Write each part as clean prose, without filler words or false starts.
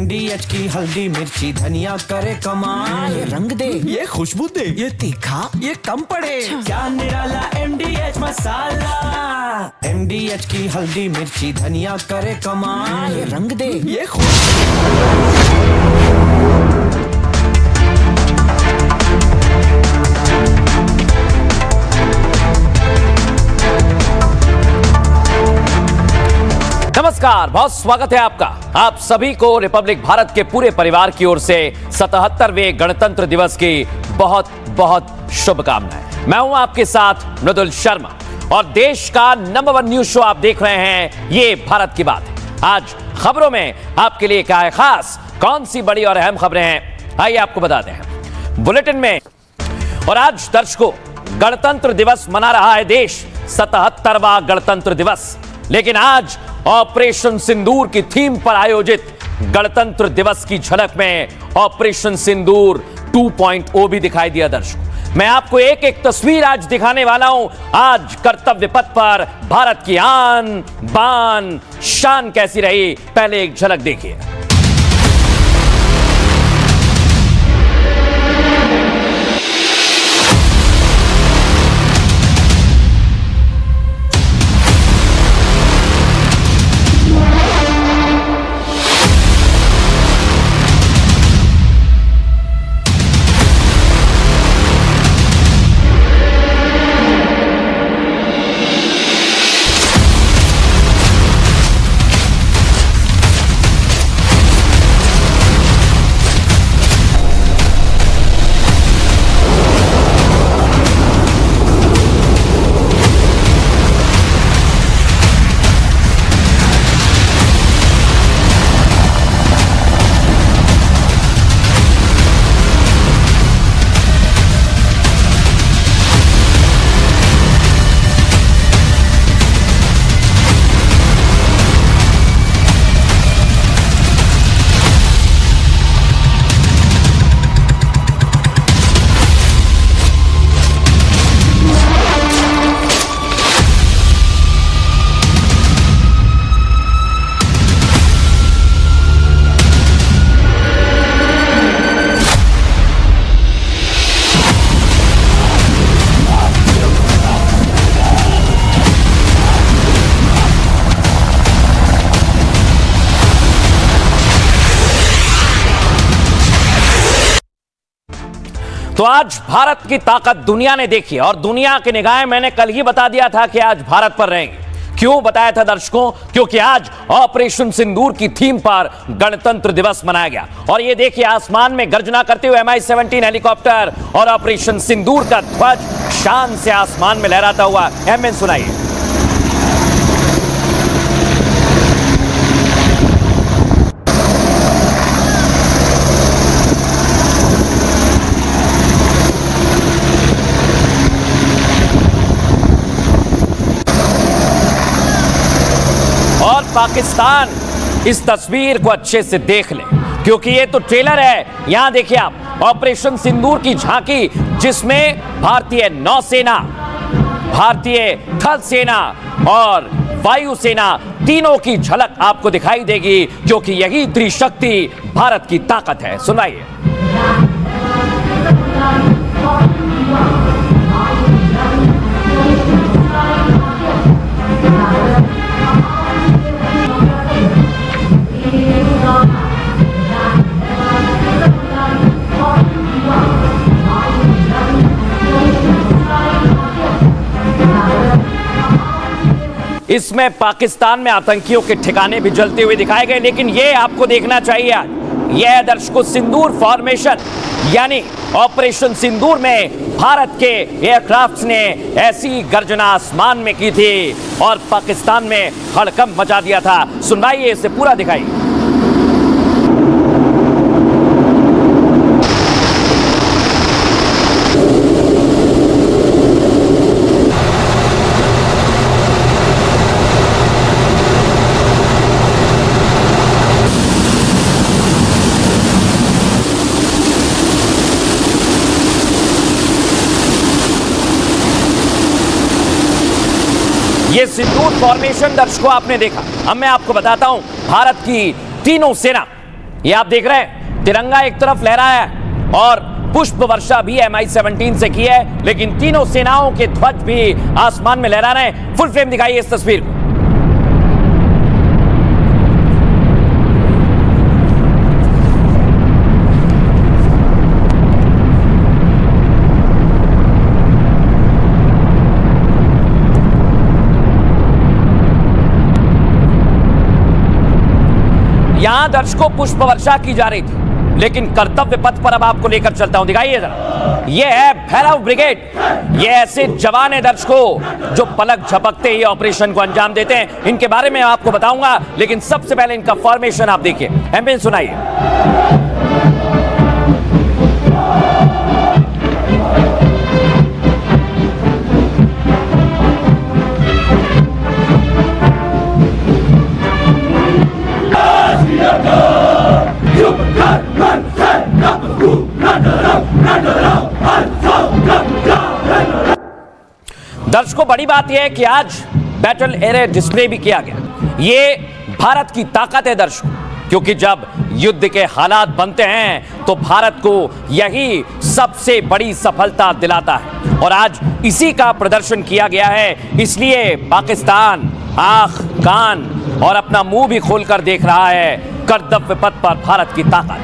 MDH की हल्दी मिर्ची धनिया करे कमाल, ये रंग दे, ये खुशबू दे, ये तीखा, ये कम पड़े। क्या निराला MDH मसाला, MDH की हल्दी मिर्ची धनिया करे कमाल, ये रंग दे, ये खुशबू। नमस्कार, बहुत स्वागत है आपका। आप सभी को रिपब्लिक भारत के पूरे परिवार की ओर से 77वें गणतंत्र दिवस की बहुत बहुत शुभकामनाएं। मैं हूं आपके साथ मृदुल शर्मा और देश का नंबर 1 न्यूज शो आप देख रहे हैं, ये भारत की बात है। आज खबरों में आपके लिए क्या है खास, कौन सी बड़ी और अहम खबरें हैं, आइए आपको बताते हैं बुलेटिन में। और आज दर्शकों, गणतंत्र दिवस मना रहा है देश, 77वां गणतंत्र दिवस। लेकिन आज ऑपरेशन सिंदूर की थीम पर आयोजित गणतंत्र दिवस की झलक में ऑपरेशन सिंदूर 2.0 भी दिखाई दिया। दर्शकों, मैं आपको एक एक तस्वीर आज दिखाने वाला हूं। आज कर्तव्य पथ पर भारत की आन बान शान कैसी रही, पहले एक झलक देखिए। तो आज भारत की ताकत दुनिया ने देखी और दुनिया की निगाहें मैंने कल ही बता दिया था कि आज भारत पर रहेंगे। क्यों बताया था दर्शकों? क्योंकि आज ऑपरेशन सिंदूर की थीम पर गणतंत्र दिवस मनाया गया। और ये देखिए, आसमान में गर्जना करते हुए MI-17 हेलीकॉप्टर और ऑपरेशन सिंदूर का ध्वज शान से आसमान में लहराता हुआ। एमएन सुनाइए। पाकिस्तान इस तस्वीर को अच्छे से देख ले, क्योंकि ये तो ट्रेलर है। यहां देखिए आप, ऑपरेशन सिंदूर की झांकी, जिसमें भारतीय नौसेना, भारतीय थल सेना और वायुसेना तीनों की झलक आपको दिखाई देगी, क्योंकि यही त्रिशक्ति भारत की ताकत है। सुनाइए। इसमें पाकिस्तान में आतंकियों के ठिकाने भी जलते हुए दिखाए गए। लेकिन यह आपको देखना चाहिए, यह दर्शकों सिंदूर फॉर्मेशन, यानी ऑपरेशन सिंदूर में भारत के एयरक्राफ्ट ने ऐसी गर्जना आसमान में की थी और पाकिस्तान में हड़कंप मचा दिया था। सुनाइए, इसे पूरा दिखाइए। ये सिंदूर फॉर्मेशन दर्शकों आपने देखा। अब मैं आपको बताता हूं, भारत की तीनों सेना ये आप देख रहे हैं, तिरंगा एक तरफ लहरा है और पुष्प वर्षा भी MI-17 से की है, लेकिन तीनों सेनाओं के ध्वज भी आसमान में लहरा रहे हैं। फुल फ्रेम दिखाइए इस तस्वीर को। यहां दर्शकों पुष्प वर्षा की जा रही थी, लेकिन कर्तव्य पथ पर अब आपको लेकर चलता हूं, दिखाइए जरा। यह है भैरव ब्रिगेड। ये ऐसे जवान है दर्शकों जो पलक झपकते ही ऑपरेशन को अंजाम देते हैं। इनके बारे में आपको बताऊंगा, लेकिन सबसे पहले इनका फॉर्मेशन आप देखिए। एम्बियंस सुनाइए। दर्शकों बड़ी बात यह है कि आज बैटल एरिया डिस्प्ले भी किया गया। ये भारत की ताकत है दर्शकों, क्योंकि जब युद्ध के हालात बनते हैं तो भारत को यही सबसे बड़ी सफलता दिलाता है, और आज इसी का प्रदर्शन किया गया है। इसलिए पाकिस्तान आंख कान और अपना मुंह भी खोलकर देख रहा है कर्तव्य पथ पर भारत की ताकत।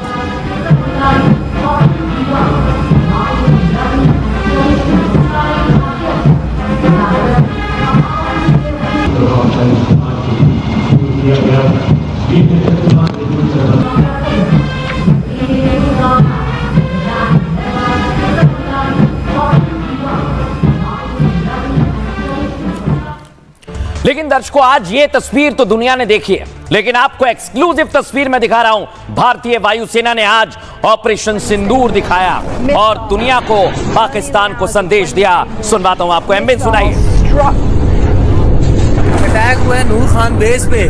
लेकिन दर्शकों आज ये तस्वीर तो दुनिया ने देखी है, लेकिन आपको एक्सक्लूसिव तस्वीर में दिखा रहा हूं। भारतीय वायुसेना ने आज ऑपरेशन सिंदूर दिखाया और दुनिया को, पाकिस्तान को संदेश दिया। सुनवाता हूं आपको, एम्बियंस सुनाइए। अटैक हुआ है नूर खान बेस पे।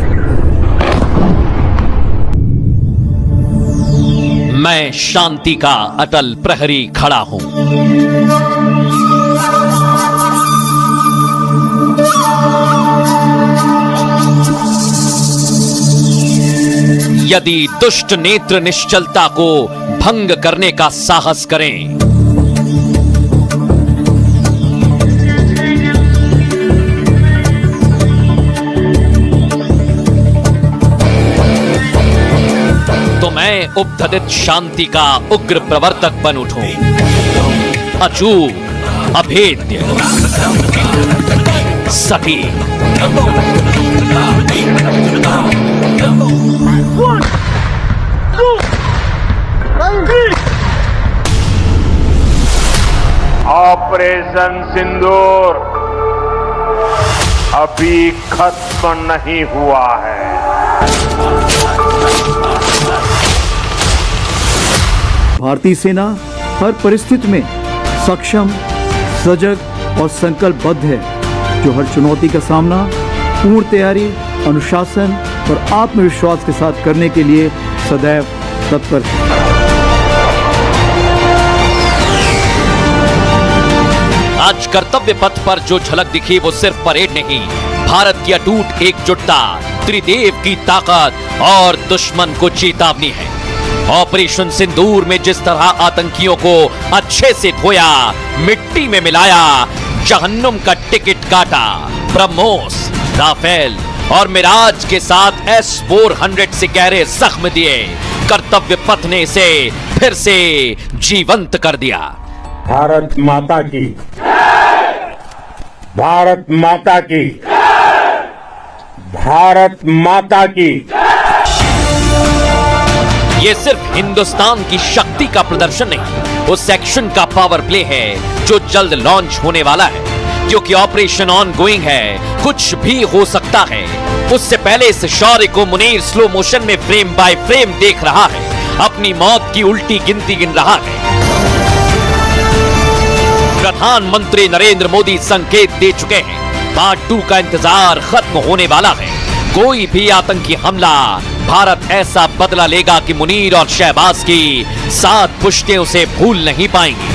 मैं शांति का अटल प्रहरी खड़ा हूं। यदि दुष्ट नेत्र निश्चलता को भंग करने का साहस करें, तो मैं उपददित शांति का उग्र प्रवर्तक बन उठूं। अचूक, अभेद्य, सटीक। ऑपरेशन सिंदूर अभी खत्म नहीं हुआ है। भारतीय सेना हर परिस्थिति में सक्षम, सजग और संकल्पबद्ध है, जो हर चुनौती का सामना पूर्ण तैयारी, अनुशासन और आत्मविश्वास के साथ करने के लिए सदैव तत्पर है। आज कर्तव्य पथ पर जो झलक दिखी वो सिर्फ परेड नहीं, भारत की अटूट एकजुटता, त्रिदेव की ताकत और दुश्मन को चेतावनी है। ऑपरेशन सिंदूर में जिस तरह आतंकियों को अच्छे से धोया, मिट्टी में मिलाया, जहन्नुम का टिकट काटा, ब्रह्मोस, राफेल और मिराज के साथ S-400 से गहरे जख्म दिए, कर्तव्य पथ ने इसे फिर से जीवंत कर दिया। भारत माता की, भारत माता की, भारत माता की। ये सिर्फ हिंदुस्तान की शक्ति का प्रदर्शन नहीं, उस एक्शन का पावर प्ले है जो जल्द लॉन्च होने वाला है, क्योंकि ऑपरेशन ऑन गोइंग है, कुछ भी हो सकता है। उससे पहले इस शौर्य को मुनीर स्लो मोशन में फ्रेम बाय फ्रेम देख रहा है, अपनी मौत की उल्टी गिनती गिन रहा है। प्रधानमंत्री नरेंद्र मोदी संकेत दे चुके हैं, पार्ट 2 का इंतजार खत्म होने वाला है। कोई भी आतंकी हमला, भारत ऐसा बदला लेगा कि मुनीर और शहबाज की 7 पुश्तें उसे भूल नहीं पाएंगी।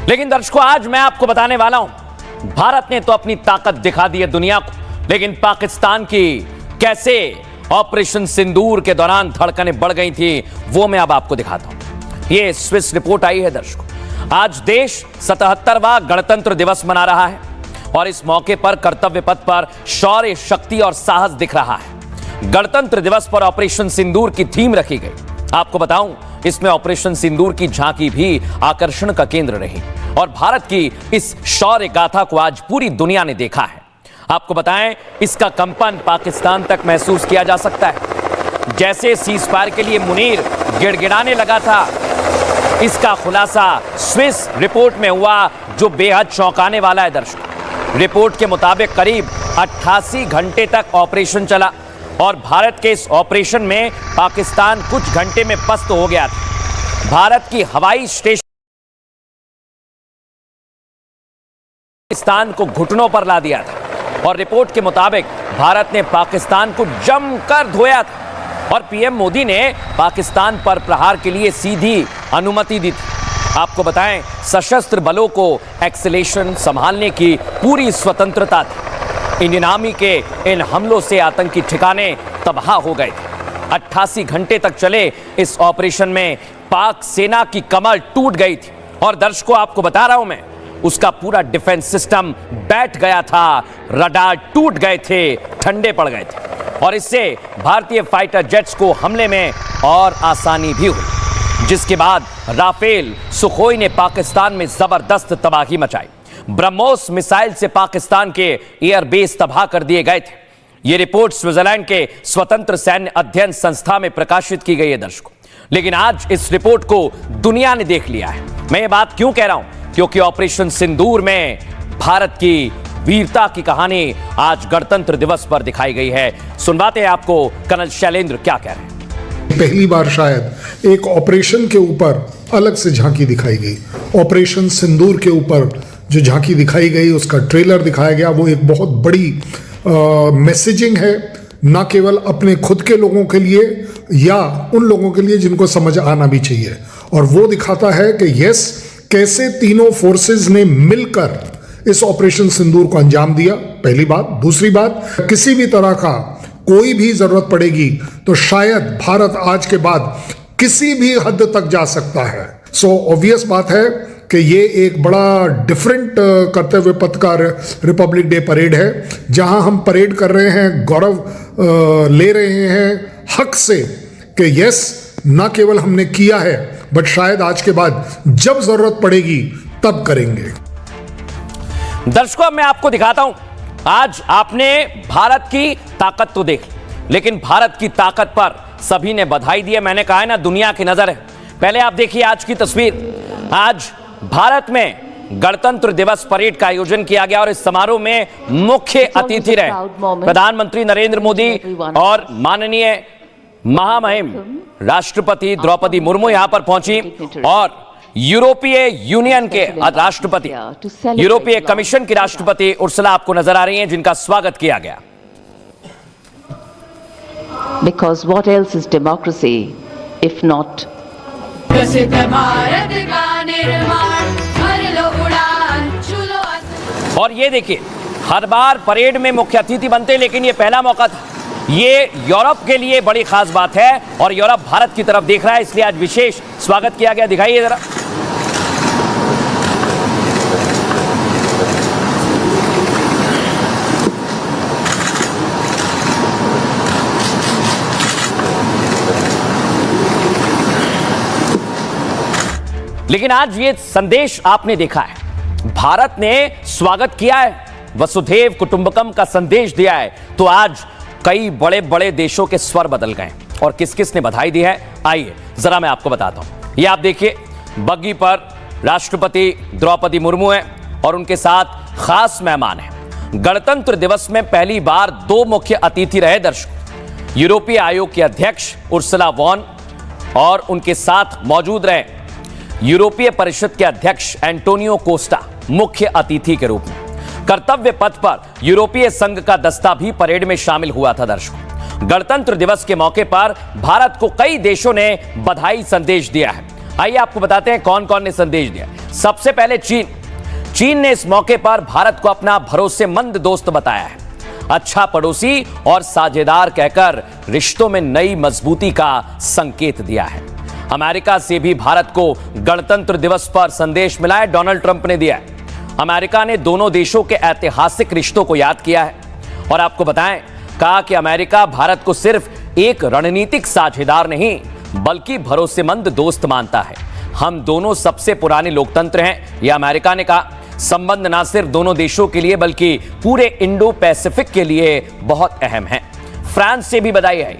लेकिन दर्शकों आज मैं आपको बताने वाला हूं, भारत ने तो अपनी ताकत दिखा दी है दुनिया को, लेकिन पाकिस्तान की कैसे ऑपरेशन सिंदूर के दौरान धड़कनें बढ़ गई थी, वो मैं अब आपको दिखाता हूं। ये स्विस रिपोर्ट आई है दर्शकों। आज देश 77वां गणतंत्र दिवस मना रहा है और इस मौके पर कर्तव्य पथ पर शौर्य, शक्ति और साहस दिख रहा है। गणतंत्र दिवस पर ऑपरेशन सिंदूर की थीम रखी गई। आपको बताऊं, इसमें ऑपरेशन सिंदूर की झांकी भी आकर्षण का केंद्र रही और भारत की इस शौर्य गाथा को आज पूरी दुनिया ने देखा है। आपको बताएं, इसका कंपन पाकिस्तान तक महसूस किया जा सकता है। जैसे सीज फायर के लिए मुनीर गिड़गिड़ाने लगा था, इसका खुलासा स्विस रिपोर्ट में हुआ जो बेहद चौंकाने वाला है दर्शकों। रिपोर्ट के मुताबिक करीब 88 घंटे तक ऑपरेशन चला और भारत के इस ऑपरेशन में पाकिस्तान कुछ घंटे में पस्त हो गया था। भारत की हवाई स्टेशन पाकिस्तान को घुटनों पर ला दिया था और रिपोर्ट के मुताबिक भारत ने पाकिस्तान को जमकर धोया था और पीएम मोदी ने पाकिस्तान पर प्रहार के लिए सीधी अनुमति दी थी। आपको बताएं, सशस्त्र बलों को एक्सेलेशन संभालने की पूरी स्वतंत्रता थी। इंडियन आर्मी के इन हमलों से आतंकी ठिकाने तबाह हो गए थे। 88 घंटे तक चले इस ऑपरेशन में पाक सेना की कमर टूट गई थी और दर्शकों, आपको बता रहा हूं मैं, उसका पूरा डिफेंस सिस्टम बैठ गया था, रडार टूट गए थे, ठंडे पड़ गए थे और इससे भारतीय फाइटर जेट्स को हमले में और आसानी भी हुई। जिसके बाद राफेल, सुखोई ने पाकिस्तान में जबरदस्त तबाही मचाई। ब्रह्मोस मिसाइल से पाकिस्तान के एयरबेस तबाह कर दिए गए थे। यह रिपोर्ट स्विट्जरलैंड के स्वतंत्र सैन्य अध्ययन संस्था में प्रकाशित की गई है दर्शकों। लेकिन आज इस रिपोर्ट को दुनिया ने देख लिया है। मैं ये बात क्यों कह रहा हूं? क्योंकि ऑपरेशन सिंदूर में भारत की वीरता की कहानी आज गणतंत्र दिवस पर दिखाई गई है। सुनवाते हैं आपको कर्नल शैलेंद्र क्या कह रहे हैं। पहली बार शायद एक ऑपरेशन के ऊपर अलग से झांकी दिखाई गई। ऑपरेशन सिंदूर के ऊपर जो झांकी दिखाई गई, उसका ट्रेलर दिखाया गया, वो एक बहुत बड़ी मैसेजिंग है, ना केवल अपने खुद के लोगों के लिए या उन लोगों के लिए जिनको समझ आना भी चाहिए। और वो दिखाता है कि यस, कैसे तीनों फोर्सेस ने मिलकर इस ऑपरेशन सिंदूर को अंजाम दिया, पहली बात। दूसरी बात, किसी भी तरह का कोई भी जरूरत पड़ेगी तो शायद भारत आज के बाद किसी भी हद तक जा सकता है। सो ऑब्वियस बात है कि ये एक बड़ा डिफरेंट कर्तव्य पथ का रिपब्लिक डे परेड है, जहां हम परेड कर रहे हैं, गौरव ले रहे हैं हक से कि यस, ना केवल हमने किया है बट शायद आज के बाद जब जरूरत पड़ेगी तब करेंगे। दर्शकों, अब मैं आपको दिखाता हूं। आज आपने भारत की ताकत तो देख, लेकिन भारत की ताकत पर सभी ने बधाई दी है। मैंने कहा है ना, दुनिया की नजर है। पहले आप देखिए आज की तस्वीर। आज भारत में गणतंत्र दिवस परेड का आयोजन किया गया और इस समारोह में मुख्य अतिथि रहे प्रधानमंत्री नरेंद्र मोदी और माननीय महामहिम राष्ट्रपति द्रौपदी मुर्मू यहां पर पहुंची और यूरोपीय यूनियन के राष्ट्रपति, यूरोपीय कमीशन की राष्ट्रपति उर्सुला आपको नजर आ रही हैं, जिनका स्वागत किया गया। Because what else is democracy if not? और ये देखिए, हर बार परेड में मुख्य अतिथि बनते, लेकिन ये पहला मौका था। ये यूरोप के लिए बड़ी खास बात है और यूरोप भारत की तरफ देख रहा है, इसलिए आज विशेष स्वागत किया गया। दिखाइए जरा। लेकिन आज ये संदेश आपने देखा है, भारत ने स्वागत किया है, वसुधैव कुटुंबकम का संदेश दिया है। तो आज कई बड़े बड़े देशों के स्वर बदल गए और किस किस ने बधाई दी है, आइए जरा मैं आपको बताता हूं। ये आप देखिए, बग्गी पर राष्ट्रपति द्रौपदी मुर्मू है और उनके साथ खास मेहमान हैं। गणतंत्र दिवस में पहली बार 2 मुख्य अतिथि रहे दर्शकों। यूरोपीय आयोग के अध्यक्ष उर्सुला वॉन और उनके साथ मौजूद रहे यूरोपीय परिषद के अध्यक्ष एंटोनियो कोस्टा मुख्य अतिथि के रूप में। कर्तव्य पथ पर यूरोपीय संघ का दस्ता भी परेड में शामिल हुआ था दर्शकों। गणतंत्र दिवस के मौके पर भारत को कई देशों ने बधाई संदेश दिया है। आइए आपको बताते हैं कौन कौन ने संदेश दिया। सबसे पहले चीन ने इस मौके पर भारत को अपना भरोसेमंद दोस्त बताया है। अच्छा पड़ोसी और साझेदार कहकर रिश्तों में नई मजबूती का संकेत दिया है। अमेरिका से भी भारत को गणतंत्र दिवस पर संदेश मिला है, डोनाल्ड ट्रंप ने दिया है। अमेरिका ने दोनों देशों के ऐतिहासिक रिश्तों को याद किया है और आपको बताएं, कहा कि अमेरिका भारत को सिर्फ एक रणनीतिक साझेदार नहीं बल्कि भरोसेमंद दोस्त मानता है। हम दोनों सबसे पुराने लोकतंत्र हैं, यह अमेरिका ने कहा। संबंध ना सिर्फ दोनों देशों के लिए बल्कि पूरे इंडो पैसिफिक के लिए बहुत अहम है। फ्रांस से भी बधाई आई।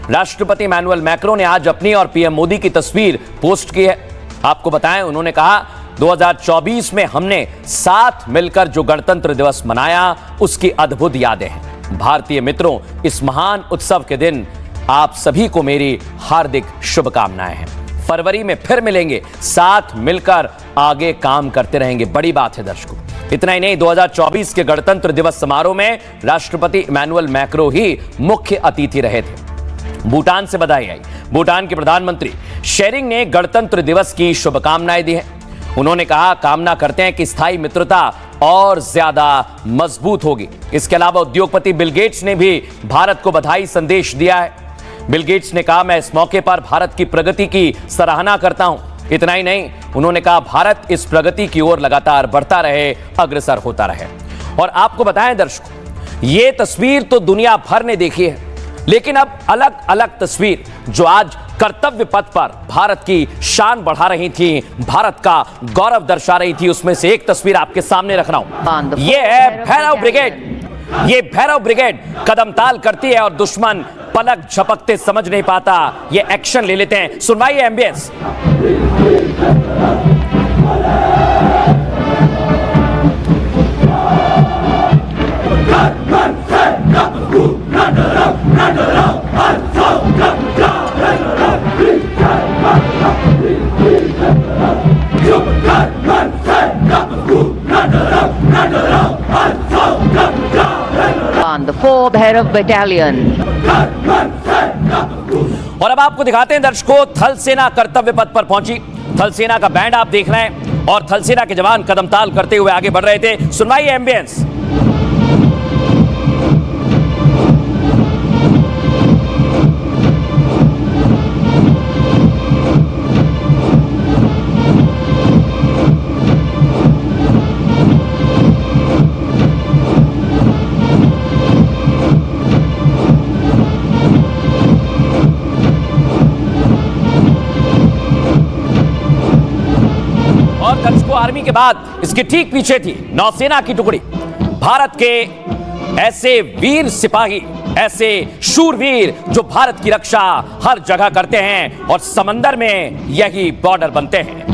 राष्ट्रपति इमैनुअल मैक्रों ने आज अपनी और पीएम मोदी की तस्वीर पोस्ट की है। आपको बताएं, उन्होंने कहा 2024 में हमने साथ मिलकर जो गणतंत्र दिवस मनाया उसकी अद्भुत यादें हैं। भारतीय मित्रों, इस महान उत्सव के दिन आप सभी को मेरी हार्दिक शुभकामनाएं हैं। फरवरी में फिर मिलेंगे, साथ मिलकर आगे काम करते रहेंगे। बड़ी बात है दर्शकों। इतना ही नहीं, 2024 के गणतंत्र दिवस समारोह में राष्ट्रपति इमैनुअल मैक्रों ही मुख्य अतिथि रहे थे। भूटान से बधाई आई। भूटान के प्रधानमंत्री शेरिंग ने गणतंत्र दिवस की शुभकामनाएं दी हैं। उन्होंने कहा, कामना करते हैं कि स्थायी मित्रता और ज्यादा मजबूत होगी। इसके अलावा उद्योगपति बिल गेट्स ने भी भारत को बधाई संदेश दिया है। बिल गेट्स ने कहा, मैं इस मौके पर भारत की प्रगति की सराहना करता हूं। इतना ही नहीं, उन्होंने कहा भारत इस प्रगति की ओर लगातार बढ़ता रहे, अग्रसर होता रहे। और आपको बताएं दर्शकों, ये तस्वीर तो दुनिया भर ने देखी है, लेकिन अब अलग अलग तस्वीर जो आज कर्तव्य पथ पर भारत की शान बढ़ा रही थी, भारत का गौरव दर्शा रही थी, उसमें से एक तस्वीर आपके सामने रख रहा हूं। ये है भैरव ब्रिगेड। ये भैरव ब्रिगेड कदम ताल करती है और दुश्मन पलक झपकते समझ नहीं पाता। ये एक्शन ले लेते हैं। सुनवाइए ambience. On the 4 Bhairav Battalion. और अब आपको दिखाते हैं दर्शकों, थल सेना कर्तव्य पथ पर पहुंची। थल सेना का बैंड आप देख रहे हैं और थल सेना के जवान कदम ताल करते हुए आगे बढ़ रहे थे। सुनवाइए एम्बियंस। आर्मी के बाद इसके ठीक पीछे थी नौसेना की टुकड़ी। भारत के ऐसे वीर सिपाही, ऐसे शूरवीर जो भारत की रक्षा हर जगह करते हैं और समंदर में यही बॉर्डर बनते हैं।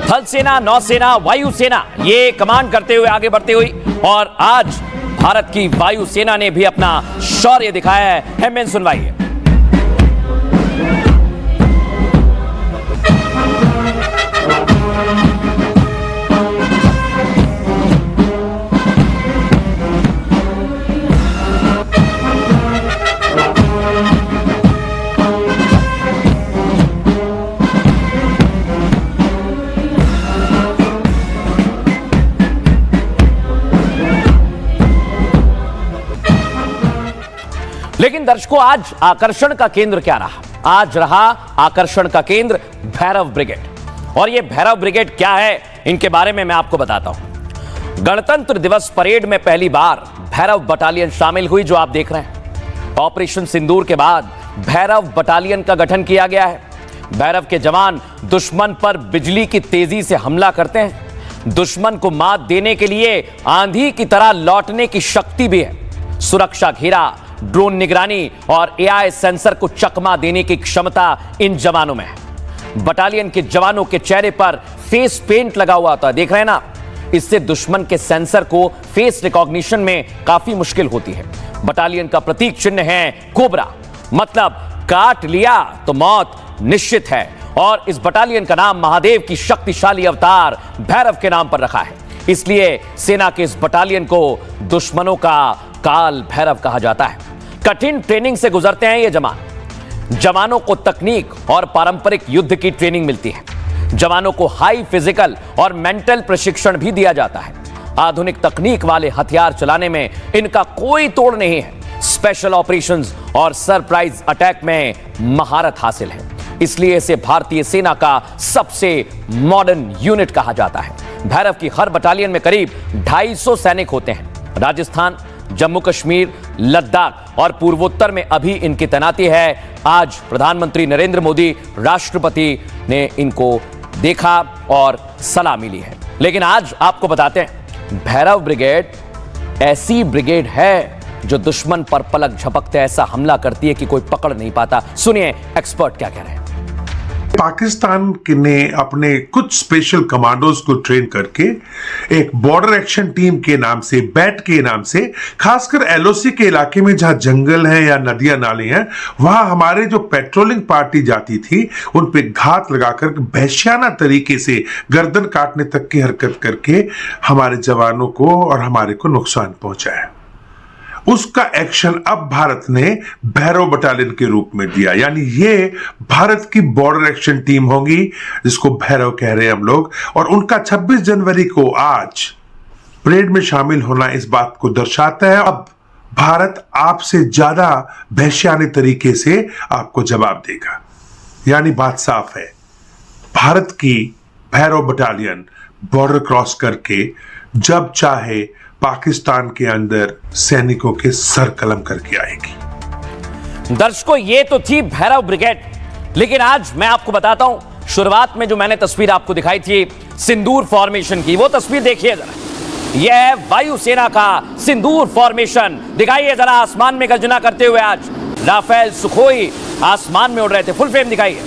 थल सेना, नौसेना, वायुसेना ये कमांड करते हुए आगे बढ़ते हुए, और आज भारत की वायुसेना ने भी अपना शौर्य दिखाया है। एम्बियंस सुनवाइए। लेकिन दर्शकों, आज आकर्षण का केंद्र क्या रहा? आज रहा आकर्षण का केंद्र भैरव ब्रिगेड। और ये भैरव ब्रिगेड क्या है, इनके बारे में मैं आपको बताता हूं। गणतंत्र दिवस परेड में पहली बार भैरव बटालियन शामिल हुई, जो आप देख रहे हैं। ऑपरेशन सिंदूर के बाद भैरव बटालियन का गठन किया गया है। भैरव के जवान दुश्मन पर बिजली की तेजी से हमला करते हैं। दुश्मन को मात देने के लिए आंधी की तरह लौटने की शक्ति भी है। सुरक्षा घेरा, ड्रोन निगरानी और एआई सेंसर को चकमा देने की क्षमता इन जवानों में है। बटालियन के जवानों के चेहरे पर फेस पेंट लगा हुआ था, देख रहे हैं ना। इससे दुश्मन के सेंसर को फेस रिकॉग्निशन में काफी मुश्किल होती है। बटालियन का प्रतीक चिन्ह है कोबरा, मतलब काट लिया तो मौत निश्चित है। और इस बटालियन का नाम महादेव की शक्तिशाली अवतार भैरव के नाम पर रखा है। इसलिए सेना के इस बटालियन को दुश्मनों का काल भैरव कहा जाता है। कठिन ट्रेनिंग से गुजरते हैं ये जवानों को तकनीक और पारंपरिक युद्ध की ट्रेनिंग मिलती है। जवानों को हाई फिजिकल और मेंटल प्रशिक्षण भी दिया जाता है। आधुनिक तकनीक वाले हथियार चलाने में इनका कोई तोड़ नहीं है। स्पेशल ऑपरेशंस और सरप्राइज अटैक में महारत हासिल है, इसलिए इसे भारतीय सेना का सबसे मॉडर्न यूनिट कहा जाता है। भैरव की हर बटालियन में करीब 250 सैनिक होते हैं। राजस्थान, जम्मू कश्मीर, लद्दाख और पूर्वोत्तर में अभी इनकी तैनाती है। आज प्रधानमंत्री नरेंद्र मोदी, राष्ट्रपति ने इनको देखा और सलामी ली है। लेकिन आज आपको बताते हैं, भैरव ब्रिगेड ऐसी ब्रिगेड है जो दुश्मन पर पलक झपकते ऐसा हमला करती है कि कोई पकड़ नहीं पाता। सुनिए एक्सपर्ट क्या कह रहे हैं। पाकिस्तान ने अपने कुछ स्पेशल कमांडोज को ट्रेन करके एक बॉर्डर एक्शन टीम के नाम से, बैट के नाम से, खासकर एलओसी के इलाके में जहां जंगल है या नदियां नाले हैं, वहां हमारे जो पेट्रोलिंग पार्टी जाती थी उन पे घात लगाकर वहशियाना तरीके से गर्दन काटने तक की हरकत करके हमारे जवानों को और हमारे को नुकसान पहुंचाया। उसका एक्शन अब भारत ने भैरव बटालियन के रूप में दिया, यानी ये भारत की बॉर्डर एक्शन टीम होगी जिसको भैरव कह रहे हैं हम लोग। और उनका 26 जनवरी को आज परेड में शामिल होना इस बात को दर्शाता है अब भारत आपसे ज्यादा वहशियाने तरीके से आपको जवाब देगा। यानी बात साफ है, भारत की भैरव बटालियन बॉर्डर क्रॉस करके जब चाहे पाकिस्तान के अंदर सैनिकों के सर कलम करके आएगी। दर्शकों, ये तो थी भैरव ब्रिगेड, लेकिन आज मैं आपको बताता हूं, शुरुआत में जो मैंने तस्वीर आपको दिखाई थी सिंदूर फॉर्मेशन की, वो तस्वीर देखिए जरा। यह है वायुसेना का सिंदूर फॉर्मेशन। दिखाइए जरा आसमान में गर्जना करते हुए आज राफेल, सुखोई आसमान में उड़ रहे थे। फुल फ्रेम दिखाइए।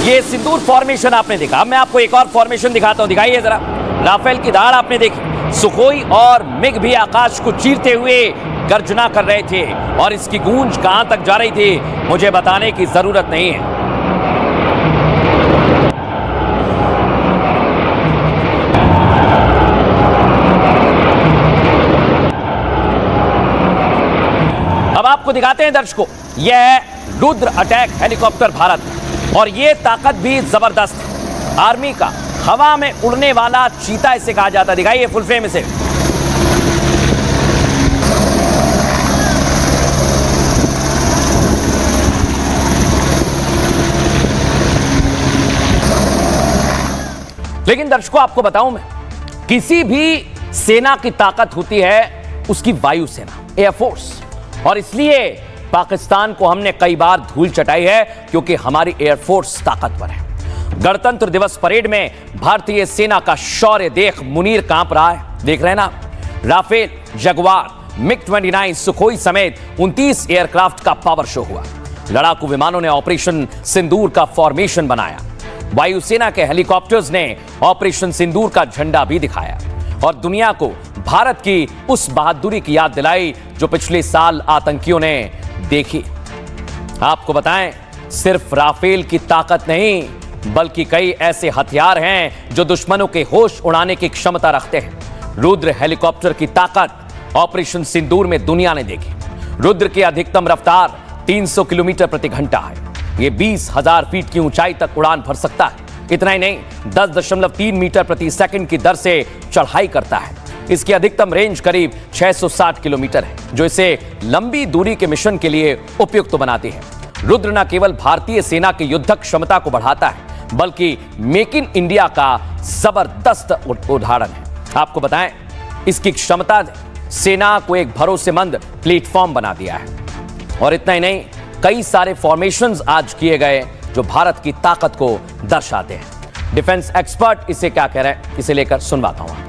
ये सिंदूर फॉर्मेशन आपने देखा, मैं आपको एक और फॉर्मेशन दिखाता हूं। दिखाइए जरा। राफेल की दाढ़ आपने देखी, सुखोई और मिग भी आकाश को चीरते हुए गर्जना कर रहे थे और इसकी गूंज कहां तक जा रही थी मुझे बताने की जरूरत नहीं है। अब आपको दिखाते हैं दर्शकों, यह है रुद्र अटैक हेलीकॉप्टर भारत, और ये ताकत भी जबरदस्त है। आर्मी का हवा में उड़ने वाला चीता इसे कहा जाता है। दिखाइए फुल फ्रेम इसे। लेकिन दर्शकों आपको बताऊं मैं, किसी भी सेना की ताकत होती है उसकी वायुसेना, एयरफोर्स, और इसलिए पाकिस्तान को हमने कई बार धूल चटाई है क्योंकि हमारी एयरफोर्स ताकतवर है। गणतंत्र दिवस परेड में भारतीय सेना का शौर्य देख मुनीर कांप रहा है। देख रहे हैं ना, राफेल, जगुआर, मिग 29, सुखोई समेत 29 एयरक्राफ्ट का पावर शो हुआ। लड़ाकू विमानों ने ऑपरेशन सिंदूर का फॉर्मेशन बनाया। वायुसेना के हेलीकॉप्टर्स ने ऑपरेशन सिंदूर का झंडा भी दिखाया और दुनिया को भारत की उस बहादुरी की याद दिलाई जो पिछले साल आतंकियों ने देखी। आपको बताएं, सिर्फ राफेल की ताकत नहीं बल्कि कई ऐसे हथियार हैं जो दुश्मनों के होश उड़ाने की क्षमता रखते हैं। रुद्र हेलीकॉप्टर की ताकत ऑपरेशन सिंदूर में दुनिया ने देखी। रुद्र की अधिकतम रफ्तार 300 किलोमीटर प्रति घंटा है। यह 20,000 फीट की ऊंचाई तक उड़ान भर सकता है। इतना ही नहीं, 10.3 मीटर प्रति सेकंड की दर से चढ़ाई करता है। इसकी अधिकतम रेंज करीब 660 किलोमीटर है, जो इसे लंबी दूरी के मिशन के लिए उपयुक्त बनाती है। रुद्र न केवल भारतीय सेना की युद्धक क्षमता को बढ़ाता है बल्कि मेक इन इंडिया का जबरदस्त उदाहरण है। आपको बताएं, इसकी क्षमता ने सेना को एक भरोसेमंद प्लेटफॉर्म बना दिया है। और इतना ही नहीं, कई सारे फॉर्मेशंस आज किए गए जो भारत की ताकत को दर्शाते हैं। डिफेंस एक्सपर्ट इसे क्या कह रहे हैं, इसे लेकर सुनवाता हूं।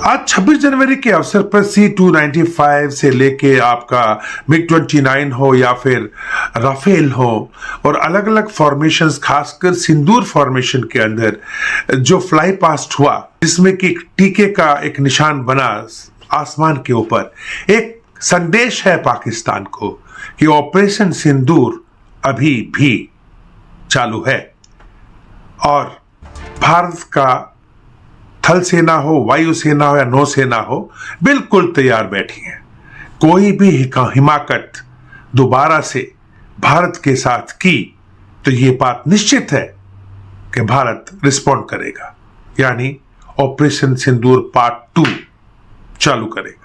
आज 26 जनवरी के अवसर पर C-295 से लेके आपका मिग 29 हो या फिर राफेल हो और अलग अलग फॉर्मेशंस, खासकर सिंदूर फॉर्मेशन के अंदर जो फ्लाई पास्ट हुआ जिसमें कि टीके का एक निशान बना आसमान के ऊपर एक संदेश है पाकिस्तान को कि ऑपरेशन सिंदूर अभी भी चालू है और भारत का थल सेना हो, वायुसेना हो या नौसेना हो, बिल्कुल तैयार बैठी है। कोई भी हिमाकत दोबारा से भारत के साथ की तो ये बात निश्चित है कि भारत रिस्पॉन्ड करेगा, यानी ऑपरेशन सिंदूर पार्ट 2 चालू करेगा।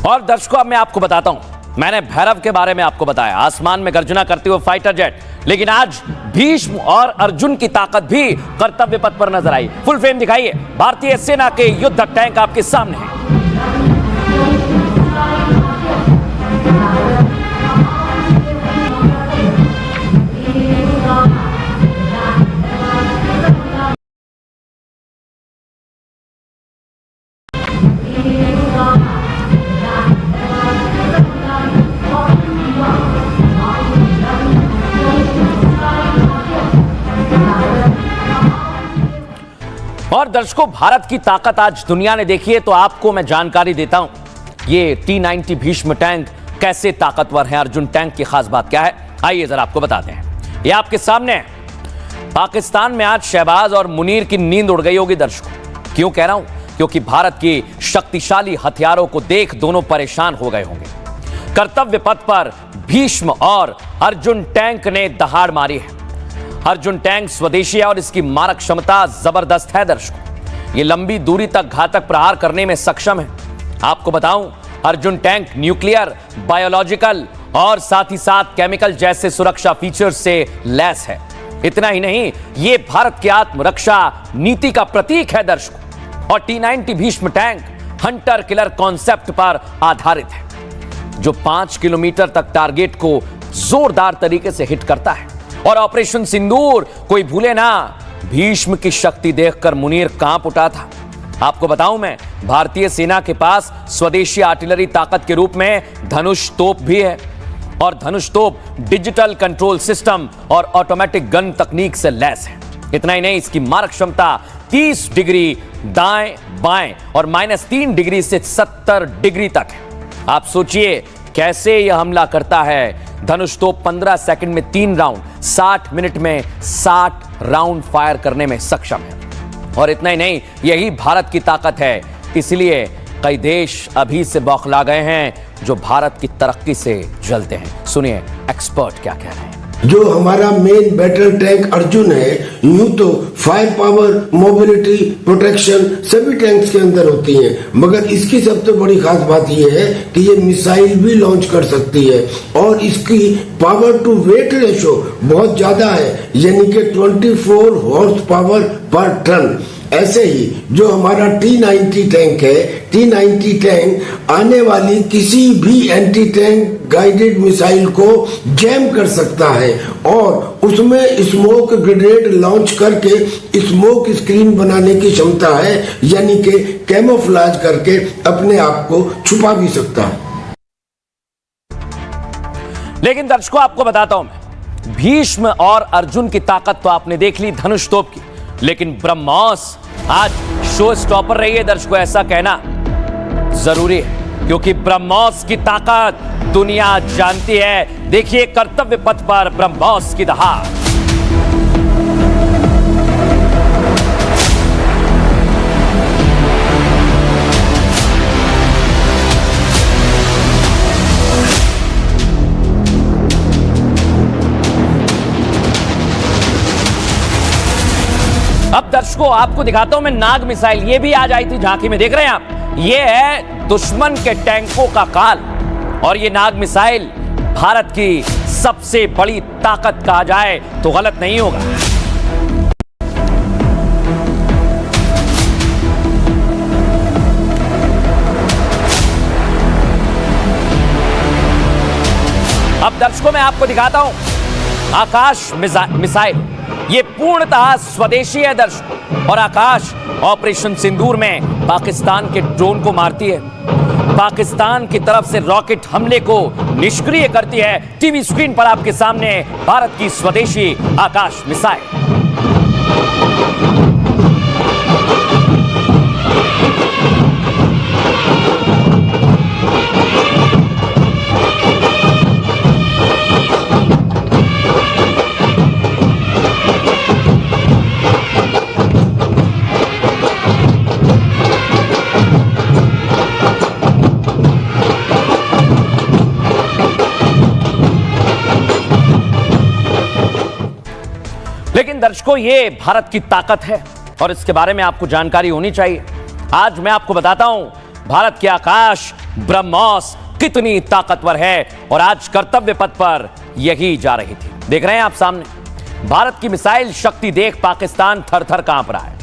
और दर्शकों, अब मैं आपको बताता हूं, मैंने भैरव के बारे में आपको बताया, आसमान में गर्जना करते हुए फाइटर जेट, लेकिन आज भीष्म और अर्जुन की ताकत भी कर्तव्य पथ पर नजर आई। फुल फ्रेम दिखाइए, भारतीय सेना के युद्ध टैंक आपके सामने हैं। और दर्शकों, भारत की ताकत आज दुनिया ने देखी है, तो आपको मैं जानकारी देता हूं, ये T-90 भीष्म टैंक कैसे ताकतवर है, अर्जुन टैंक की खास बात क्या है, आइए जरा आपको बताते हैं। ये आपके सामने है। पाकिस्तान में आज शहबाज और मुनीर की नींद उड़ गई होगी दर्शकों। क्यों कह रहा हूं? क्योंकि भारत की शक्तिशाली हथियारों को देख दोनों परेशान हो गए होंगे। कर्तव्य पथ पर भीष्म और अर्जुन टैंक ने दहाड़ मारी है। अर्जुन टैंक स्वदेशी है और इसकी मारक क्षमता जबरदस्त है दर्शकों। ये लंबी दूरी तक घातक प्रहार करने में सक्षम है। आपको बताऊं, अर्जुन टैंक न्यूक्लियर, बायोलॉजिकल और साथ ही साथ केमिकल जैसे सुरक्षा फीचर्स से लैस है। इतना ही नहीं, ये भारत की आत्मरक्षा नीति का प्रतीक है दर्शकों। और T-90 Bhishma tank Hunter killer concept पर आधारित है, जो 5 किलोमीटर तक टारगेट को जोरदार तरीके से हिट करता है। और ऑपरेशन सिंदूर, कोई भूले ना, भीष्म की शक्ति देखकर मुनीर कांप उठा था। आपको बताऊं मैं, भारतीय सेना के पास स्वदेशी आर्टिलरी ताकत के रूप में धनुष तोप भी है। और धनुष तोप डिजिटल कंट्रोल सिस्टम और ऑटोमेटिक गन तकनीक से लैस है। इतना ही नहीं, इसकी मारक क्षमता 30 डिग्री दाएं बाएं और -3 डिग्री से 70 डिग्री तक है। आप सोचिए कैसे यह हमला करता है। धनुष तोप 15 सेकंड में 3 राउंड, 60 मिनट में 60 राउंड फायर करने में सक्षम है। और इतना ही नहीं, यही भारत की ताकत है। इसलिए कई देश अभी से बौखला गए हैं जो भारत की तरक्की से जलते हैं। सुनिए एक्सपर्ट क्या कह रहे हैं। जो हमारा मेन बैटल टैंक अर्जुन है, यूं तो फायर पावर, मोबिलिटी, प्रोटेक्शन सभी टैंक्स के अंदर होती है, मगर इसकी सबसे बड़ी खास बात यह है कि ये मिसाइल भी लॉन्च कर सकती है और इसकी पावर टू वेट रेशो बहुत ज्यादा है, यानी कि 24 हॉर्स पावर पर टन। ऐसे ही जो हमारा T-90 टैंक है, T-90 टैंक आने वाली किसी भी एंटी टैंक गाइडेड मिसाइल को जैम कर सकता है और उसमें स्मोक ग्रेनेड लॉन्च करके स्मोक स्क्रीन बनाने की क्षमता है, यानी कि कैमोफ्लेज करके अपने आप को छुपा भी सकता है। लेकिन दर्शकों, आपको बताता हूं मैं, भीष्म और अर्जुन की ताकत तो आपने देख ली धनुष तोप की, लेकिन ब्रह्मोस आज शो स्टॉपर रही है दर्शकों। ऐसा कहना जरूरी है क्योंकि ब्रह्मोस की ताकत दुनिया जानती है। देखिए कर्तव्य पथ पर ब्रह्मोस की दहाड़। अब दर्शकों, आपको दिखाता हूं मैं नाग मिसाइल। ये भी आज आई थी झांकी में, देख रहे हैं आप। ये है दुश्मन के टैंकों का काल और ये नाग मिसाइल भारत की सबसे बड़ी ताकत कहा जाए तो गलत नहीं होगा। अब दर्शकों, मैं आपको दिखाता हूं आकाश मिसाइल। ये पूर्णतः स्वदेशी है दर्शकों और आकाश ऑपरेशन सिंदूर में पाकिस्तान के ड्रोन को मारती है, पाकिस्तान की तरफ से रॉकेट हमले को निष्क्रिय करती है। टीवी स्क्रीन पर आपके सामने भारत की स्वदेशी आकाश मिसाइल। दर्शकों, ये भारत की ताकत है और इसके बारे में आपको जानकारी होनी चाहिए। आज मैं आपको बताता हूं भारत के आकाश ब्रह्मोस कितनी ताकतवर है और आज कर्तव्य पथ पर यही जा रही थी। देख रहे हैं आप सामने भारत की मिसाइल शक्ति देख पाकिस्तान थर-थर कांप रहा है।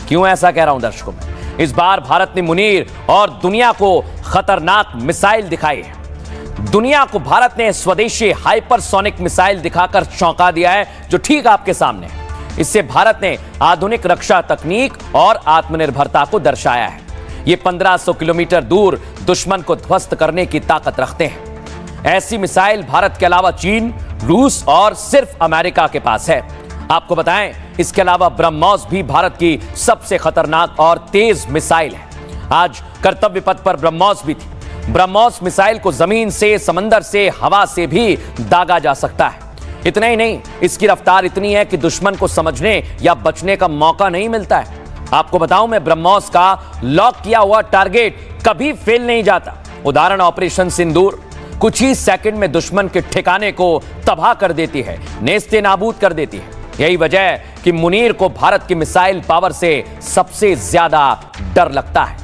क्यों ऐसा कह रहा हूं दर्शकों में, इस बार भारत ने मुनीर और दुनिया को खतरनाक मिसाइल दिखाई है। दुनिया को भारत ने स्वदेशी हाइपरसोनिक मिसाइल दिखाकर चौंका दिया है, जो ठीक आपके सामने है। इससे भारत ने आधुनिक रक्षा तकनीक और आत्मनिर्भरता को दर्शाया है। ये 1500 किलोमीटर दूर दुश्मन को ध्वस्त करने की ताकत रखते हैं। ऐसी मिसाइल भारत के अलावा चीन, रूस और सिर्फ अमेरिका के पास है। आपको बताएं, इसके अलावा ब्रह्मोस भी भारत की सबसे खतरनाक और तेज मिसाइल है। आज कर्तव्य पथ पर ब्रह्मोस भी थी। ब्रह्मोस मिसाइल को जमीन से, समंदर से, हवा से भी दागा जा सकता है। इतना ही नहीं, इसकी रफ्तार इतनी है कि दुश्मन को समझने या बचने का मौका नहीं मिलता है। आपको बताऊं मैं, ब्रह्मोस का लॉक किया हुआ टारगेट कभी फेल नहीं जाता। उदाहरण ऑपरेशन सिंदूर, कुछ ही सेकंड में दुश्मन के ठिकाने को तबाह कर देती है, नेस्ते नाबूद कर देती है। यही वजह है कि मुनीर को भारत की मिसाइल पावर से सबसे ज्यादा डर लगता है।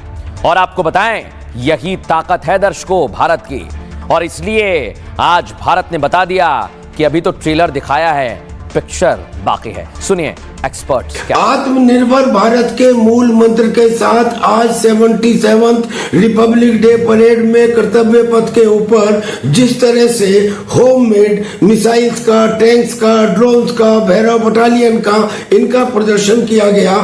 और आपको बताएं, यही ताकत है दर्शकों भारत की, और इसलिए आज भारत ने बता दिया कि अभी तो ट्रेलर दिखाया है, पिक्चर बाकी है। सुनिए एक्सपर्ट्स क्या। आत्मनिर्भर भारत के मूल मंत्र के साथ आज 77th रिपब्लिक डे परेड में कर्तव्य पथ के ऊपर जिस तरह से होममेड मिसाइल्स का, टैंक्स का, ड्रोन्स का, भैरव बटालियन का इनका प्रदर्शन किया गया,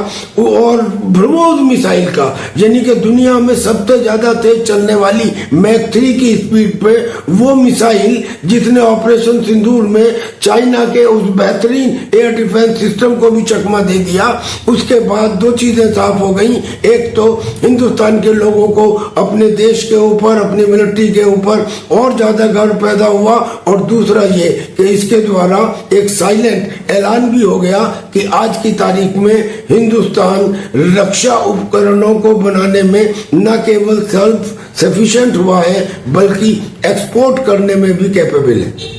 और ब्रह्मोस मिसाइल का, यानी कि दुनिया में सबसे ज्यादा तेज चलने वाली मैक 3 की स्पीड पे वो मिसाइल, जिसने ऑपरेशन सिंदूर में चाइना के उस बेहतरीन एयर डिफेंस सिस्टम को भी चकमा दे दिया। उसके बाद दो चीजें साफ हो गई। एक तो हिंदुस्तान के लोगों को अपने देश के ऊपर, अपनी मिलिट्री के ऊपर और ज्यादा गर्व पैदा हुआ, और दूसरा ये कि इसके द्वारा एक साइलेंट ऐलान भी हो गया कि आज की तारीख में हिंदुस्तान रक्षा उपकरणों को बनाने में न केवल सेल्फ सफिशिएंट हुआ है, बल्कि एक्सपोर्ट करने में भी कैपेबल है।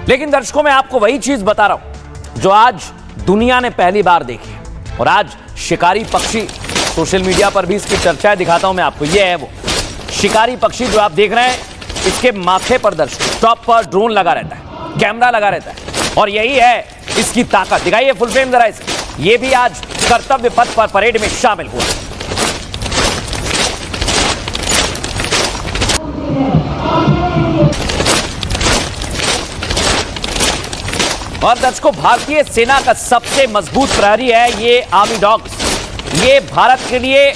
लेकिन दर्शकों, मैं आपको वही चीज बता रहा हूं जो आज दुनिया ने पहली बार देखी, और आज शिकारी पक्षी, सोशल मीडिया पर भी इसकी चर्चाएं दिखाता हूं मैं आपको। ये है वो शिकारी पक्षी जो आप देख रहे हैं, इसके माथे पर दर्शकों टॉप पर ड्रोन लगा रहता है, कैमरा लगा रहता है, और यही है इसकी ताकत। दिखाइए फुल फ्रेम जरा इसे। ये भी आज कर्तव्य पथ पर परेड में शामिल हुआ। और दर्शकों, भारतीय सेना का सबसे मजबूत प्रहरी है ये आर्मी डॉग्स। ये भारत के लिए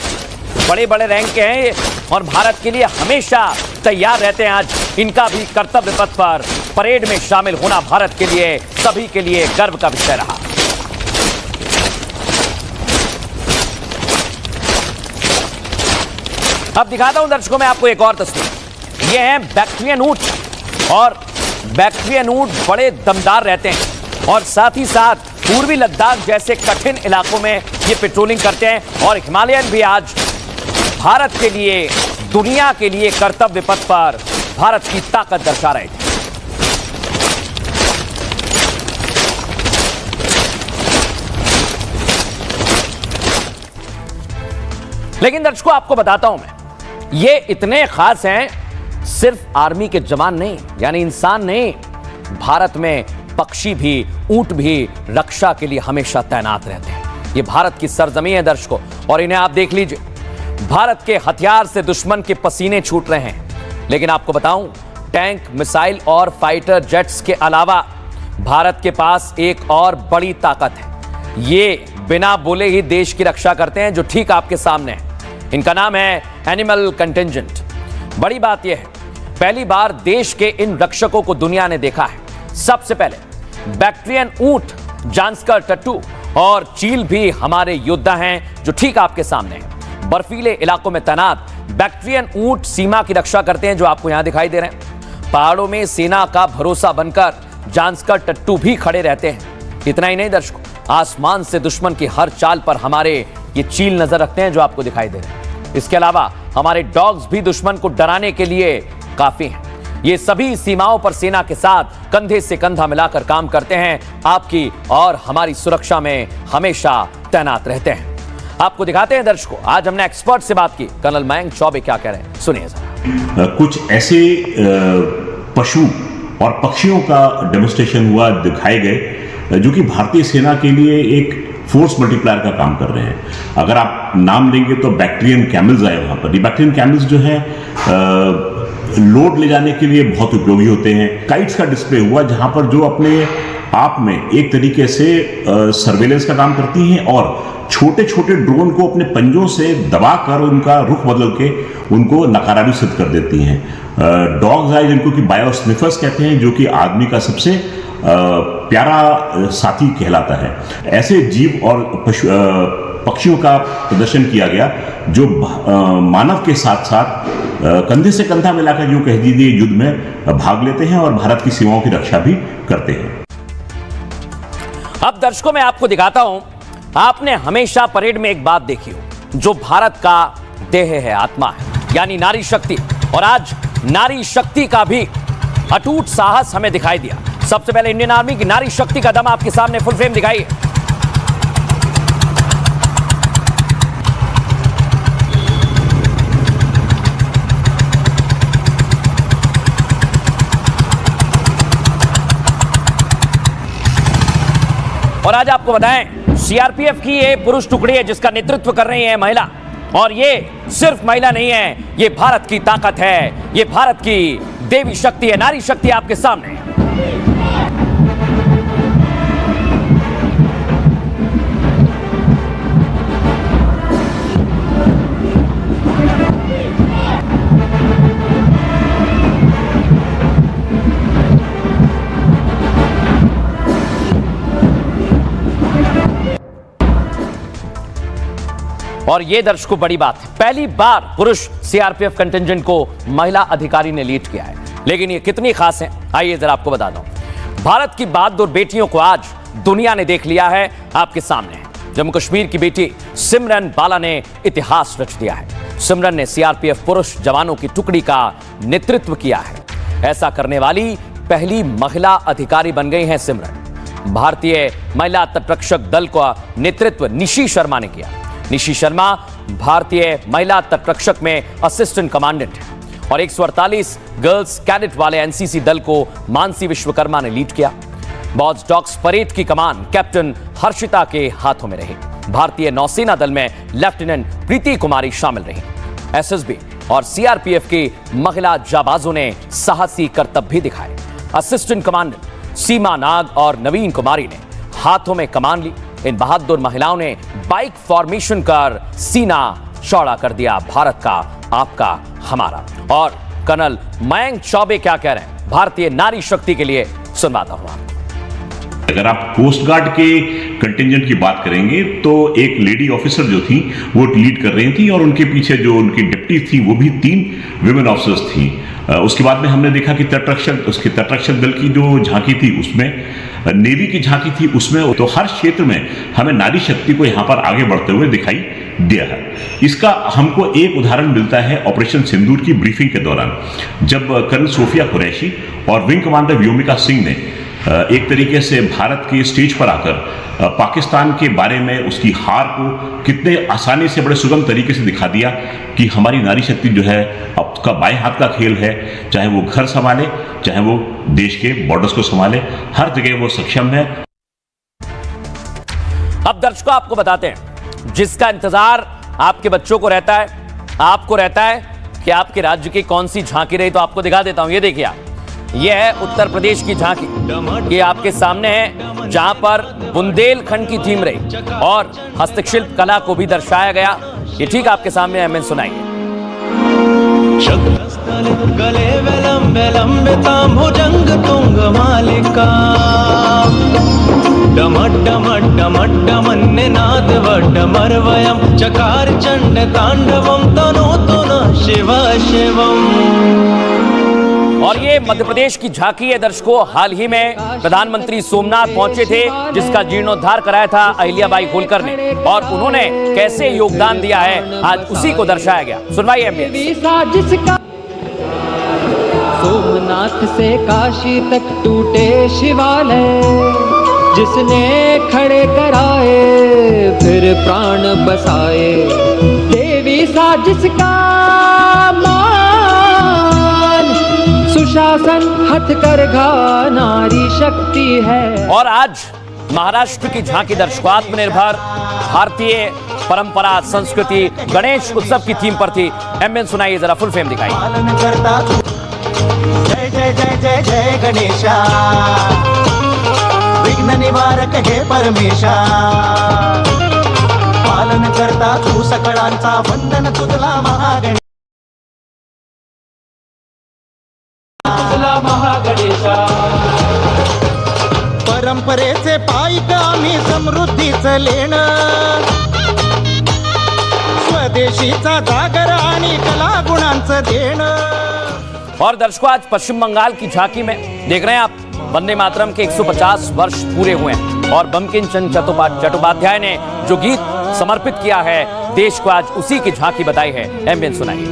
बड़े बड़े रैंक के हैं और भारत के लिए हमेशा तैयार रहते हैं। आज इनका भी कर्तव्य पथ पर परेड में शामिल होना भारत के लिए, सभी के लिए गर्व का विषय रहा। अब दिखाता हूं दर्शकों मैं आपको एक और तस्वीर। ये है बैक्ट्रियन ऊंट, और बैक्ट्रियन ऊंट बड़े दमदार रहते हैं, और साथ ही साथ पूर्वी लद्दाख जैसे कठिन इलाकों में ये पेट्रोलिंग करते हैं। और हिमालयन भी आज भारत के लिए, दुनिया के लिए कर्तव्य पथ पर भारत की ताकत दर्शा रहे थे। लेकिन दर्शकों, आपको बताता हूं मैं, ये इतने खास हैं सिर्फ आर्मी के जवान नहीं, यानी इंसान नहीं, भारत में पक्षी भी, ऊंट भी रक्षा के लिए हमेशा तैनात रहते हैं। ये भारत की सरजमी है दर्शकों, और इन्हें आप देख लीजिए, भारत के हथियार से दुश्मन के पसीने छूट रहे हैं। लेकिन आपको बताऊं, टैंक, मिसाइल और फाइटर जेट्स के अलावा भारत के पास एक और बड़ी ताकत है। ये बिना बोले ही देश की रक्षा करते हैं, जो ठीक आपके सामने है। इनका नाम है एनिमल कंटिंजेंट। बड़ी बात यह है, पहली बार देश के इन रक्षकों को दुनिया ने देखा है। सबसे पहले बैक्ट्रियन ऊंट, जांस्कर टट्टू और चील भी हमारे योद्धा हैं, जो ठीक आपके सामने हैं। बर्फीले इलाकों में तैनात बैक्ट्रियन ऊंट सीमा की रक्षा करते हैं, जो आपको यहां दिखाई दे रहे हैं। पहाड़ों में सेना का भरोसा बनकर जांस्कर टट्टू भी खड़े रहते हैं। इतना ही नहीं दर्शकों, आसमान से दुश्मन की हर चाल पर हमारे ये चील नजर रखते हैं, जो आपको दिखाई दे रहे हैं। इसके अलावा हमारे डॉग्स भी दुश्मन को डराने के लिए काफी हैं। ये सभी सीमाओं पर सेना के साथ कंधे से कंधा मिलाकर काम करते हैं, आपकी और हमारी सुरक्षा में हमेशा तैनात रहते हैं। आपको दिखाते हैं दर्शकों, आज हमने एक्सपर्ट से बात की, कर्नल मयंक चौबे क्या कह रहे हैं, सुनिए जरा। कुछ ऐसे पशु और पक्षियों का डेमोन्स्ट्रेशन हुआ, दिखाए गए, जो कि भारतीय सेना के लिए एक फोर्स मल्टीप्लायर का काम कर रहे हैं। अगर आप नाम लेंगे तो बैक्टीरियन कैमल्स आए वहां पर। ये बैक्टीरियन कैमल्स जो है लोड ले जाने के लिए बहुत उपयोगी होते हैं। काइट्स का डिस्प्ले हुआ, जहां पर जो अपने आप में एक तरीके से सर्वेलेंस का काम करती हैं और छोटे छोटे ड्रोन को अपने पंजों से दबाकर उनका रुख बदल के उनको नकारा भी सिद्ध कर देती हैं। डॉग्स आए, जिनको कि बायोस्निफर्स कहते हैं, जो कि आदमी का सबसे प्यारा साथी कहलाता है। ऐसे जीव और पक्षियों का प्रदर्शन किया गया जो मानव के साथ साथ कंधे से कंधा मिलाकर यूं कह दीजिए युद्ध में भाग लेते हैं और भारत की सीमाओं की रक्षा भी करते हैं। अब दर्शकों मैं आपको दिखाता हूं, आपने हमेशा परेड में एक बात देखी हो, जो भारत का देह है, आत्मा है, यानी नारी शक्ति। और आज नारी शक्ति का भी अटूट साहस हमें दिखाई दिया। सबसे पहले इंडियन आर्मी की नारी शक्ति का दम आपके सामने फुल फ्रेम दिखाइए। और आज आपको बताएं, सीआरपीएफ की ये पुरुष टुकड़ी है जिसका नेतृत्व कर रही है महिला। और ये सिर्फ महिला नहीं है, ये भारत की ताकत है, ये भारत की देवी शक्ति है, नारी शक्ति आपके सामने। और ये दर्शकों बड़ी बात है, पहली बार पुरुष सीआरपीएफ कंटिंजेंट को महिला अधिकारी ने लीड किया है। लेकिन ये कितनी खास है, आइए जरा आपको बता दूं। भारत की बहादुर बेटियों को आज दुनिया ने देख लिया है, आपके सामने है। जम्मू कश्मीर की बेटी सिमरन बाला ने इतिहास रच दिया है। सिमरन ने सीआरपीएफ पुरुष जवानों की टुकड़ी का नेतृत्व किया है। ऐसा करने वाली पहली महिला अधिकारी बन गई हैं सिमरन। भारतीय महिला तटरक्षक दल का नेतृत्व निशी शर्मा ने किया। निशी शर्मा भारतीय महिला तटरक्षक में असिस्टेंट कमांडेंट है और 148 गर्ल्स कैडेट वाले एनसीसी दल को मानसी विश्वकर्मा ने लीड किया। बॉज डॉग्स परेड की कमान कैप्टन हर्षिता के हाथों में रही। भारतीय नौसेना दल में लेफ्टिनेंट प्रीति कुमारी शामिल रही। एसएसबी और सीआरपीएफ की महिला जाबाजों ने साहसी करतब भी दिखाए। असिस्टेंट कमांडेंट सीमा नाग और नवीन कुमारी ने हाथों में कमान ली। इन बहादुर महिलाओं ने बाइक फॉर्मेशन कर सीना चौड़ा कर दिया, भारत का, आपका, हमारा। और कर्नल मयंक चौबे क्या कह रहे हैं भारतीय नारी शक्ति के लिए, सुनवाता हूं आपको। अगर आप कोस्ट गार्ड के कंटिंजेंट की बात करेंगे तो एक लेडी ऑफिसर जो थी वो लीड कर रही थी और उनके पीछे जो उनकी डिप्टी थी वो भी 3 विमेन ऑफिसर्स थी। उसके बाद में हमने देखा कि तटरक्षक दल की जो झांकी थी उसमें, नेवी की झांकी थी उसमें, तो हर क्षेत्र में हमें नारी शक्ति को यहाँ पर आगे बढ़ते हुए दिखाई दिया है। इसका हमको एक उदाहरण मिलता है ऑपरेशन सिंदूर की ब्रीफिंग के दौरान, जब कर्नल सोफिया कुरैशी और विंग कमांडर व्योमिका सिंह ने एक तरीके से भारत के स्टेज पर आकर पाकिस्तान के बारे में उसकी हार को कितने आसानी से बड़े सुगम तरीके से दिखा दिया कि हमारी नारी शक्ति जो है अब उसका बाएं हाथ का खेल है, चाहे वो घर संभाले, चाहे वो देश के बॉर्डर्स को संभाले, हर जगह वो सक्षम है। अब दर्शकों आपको बताते हैं, जिसका इंतजार आपके बच्चों को रहता है, आपको रहता है कि आपके राज्य की कौन सी झांकी रही, तो आपको दिखा देता हूं। ये देखिए आप, ये है उत्तर प्रदेश की झांकी, ये आपके सामने है, जहां पर बुंदेलखंड की थीम रही और हस्तशिल्प कला को भी दर्शाया गया। ये ठीक आपके सामने है, मैं सुनाइए। गले विलंबे लंबितां भुजंग तुंग मालिका डमड्डमड्डमड्डमन्निनाद वड्डमर्वयं चकार चंड तांडवं तनोतु नः शिव शिवम्। और ये मध्य प्रदेश की झांकी है दर्शकों। हाल ही में प्रधानमंत्री सोमनाथ पहुंचे थे, जिसका जीर्णोद्धार कराया था अहिल्याबाई होलकर ने, और उन्होंने कैसे योगदान दिया है आज उसी को दर्शाया गया। सुनवाइए एमबीएस। सोमनाथ से काशी तक टूटे शिवालय, जिसने खड़े कराए फिर प्राण बसाए। देवी सा जिसका मान, सुशासन हथकरघा नारी शक्ति है। और आज महाराष्ट्र की झांकी दर्शकों आत्मनिर्भर भारतीय परंपरा संस्कृति गणेश उत्सव की थीम पर थी। एमएन सुनाइए जरा, फुल फेम दिखाइए। पालन करता तू, जय जय जय जय जय गणेशा, विघ्न निवारक हे परमेशा। पालन करता तू सकळांचा, वंदन तुझला महागणेशा, तुझला महागणेशा। परंपरेचे पायिक आम्ही समृद्धीचं लेणं, स्वदेशीचा जागर आणि कला गुणांचं देणं। और दर्शकों आज पश्चिम बंगाल की झांकी में देख रहे हैं आप, वंदे मातरम के 150 वर्ष पूरे हुए हैं और बंकिम चंद्र चट्टोपाध्याय ने जो गीत समर्पित किया है देश को, आज उसी की झांकी बताई है। एमएन सुनाइए।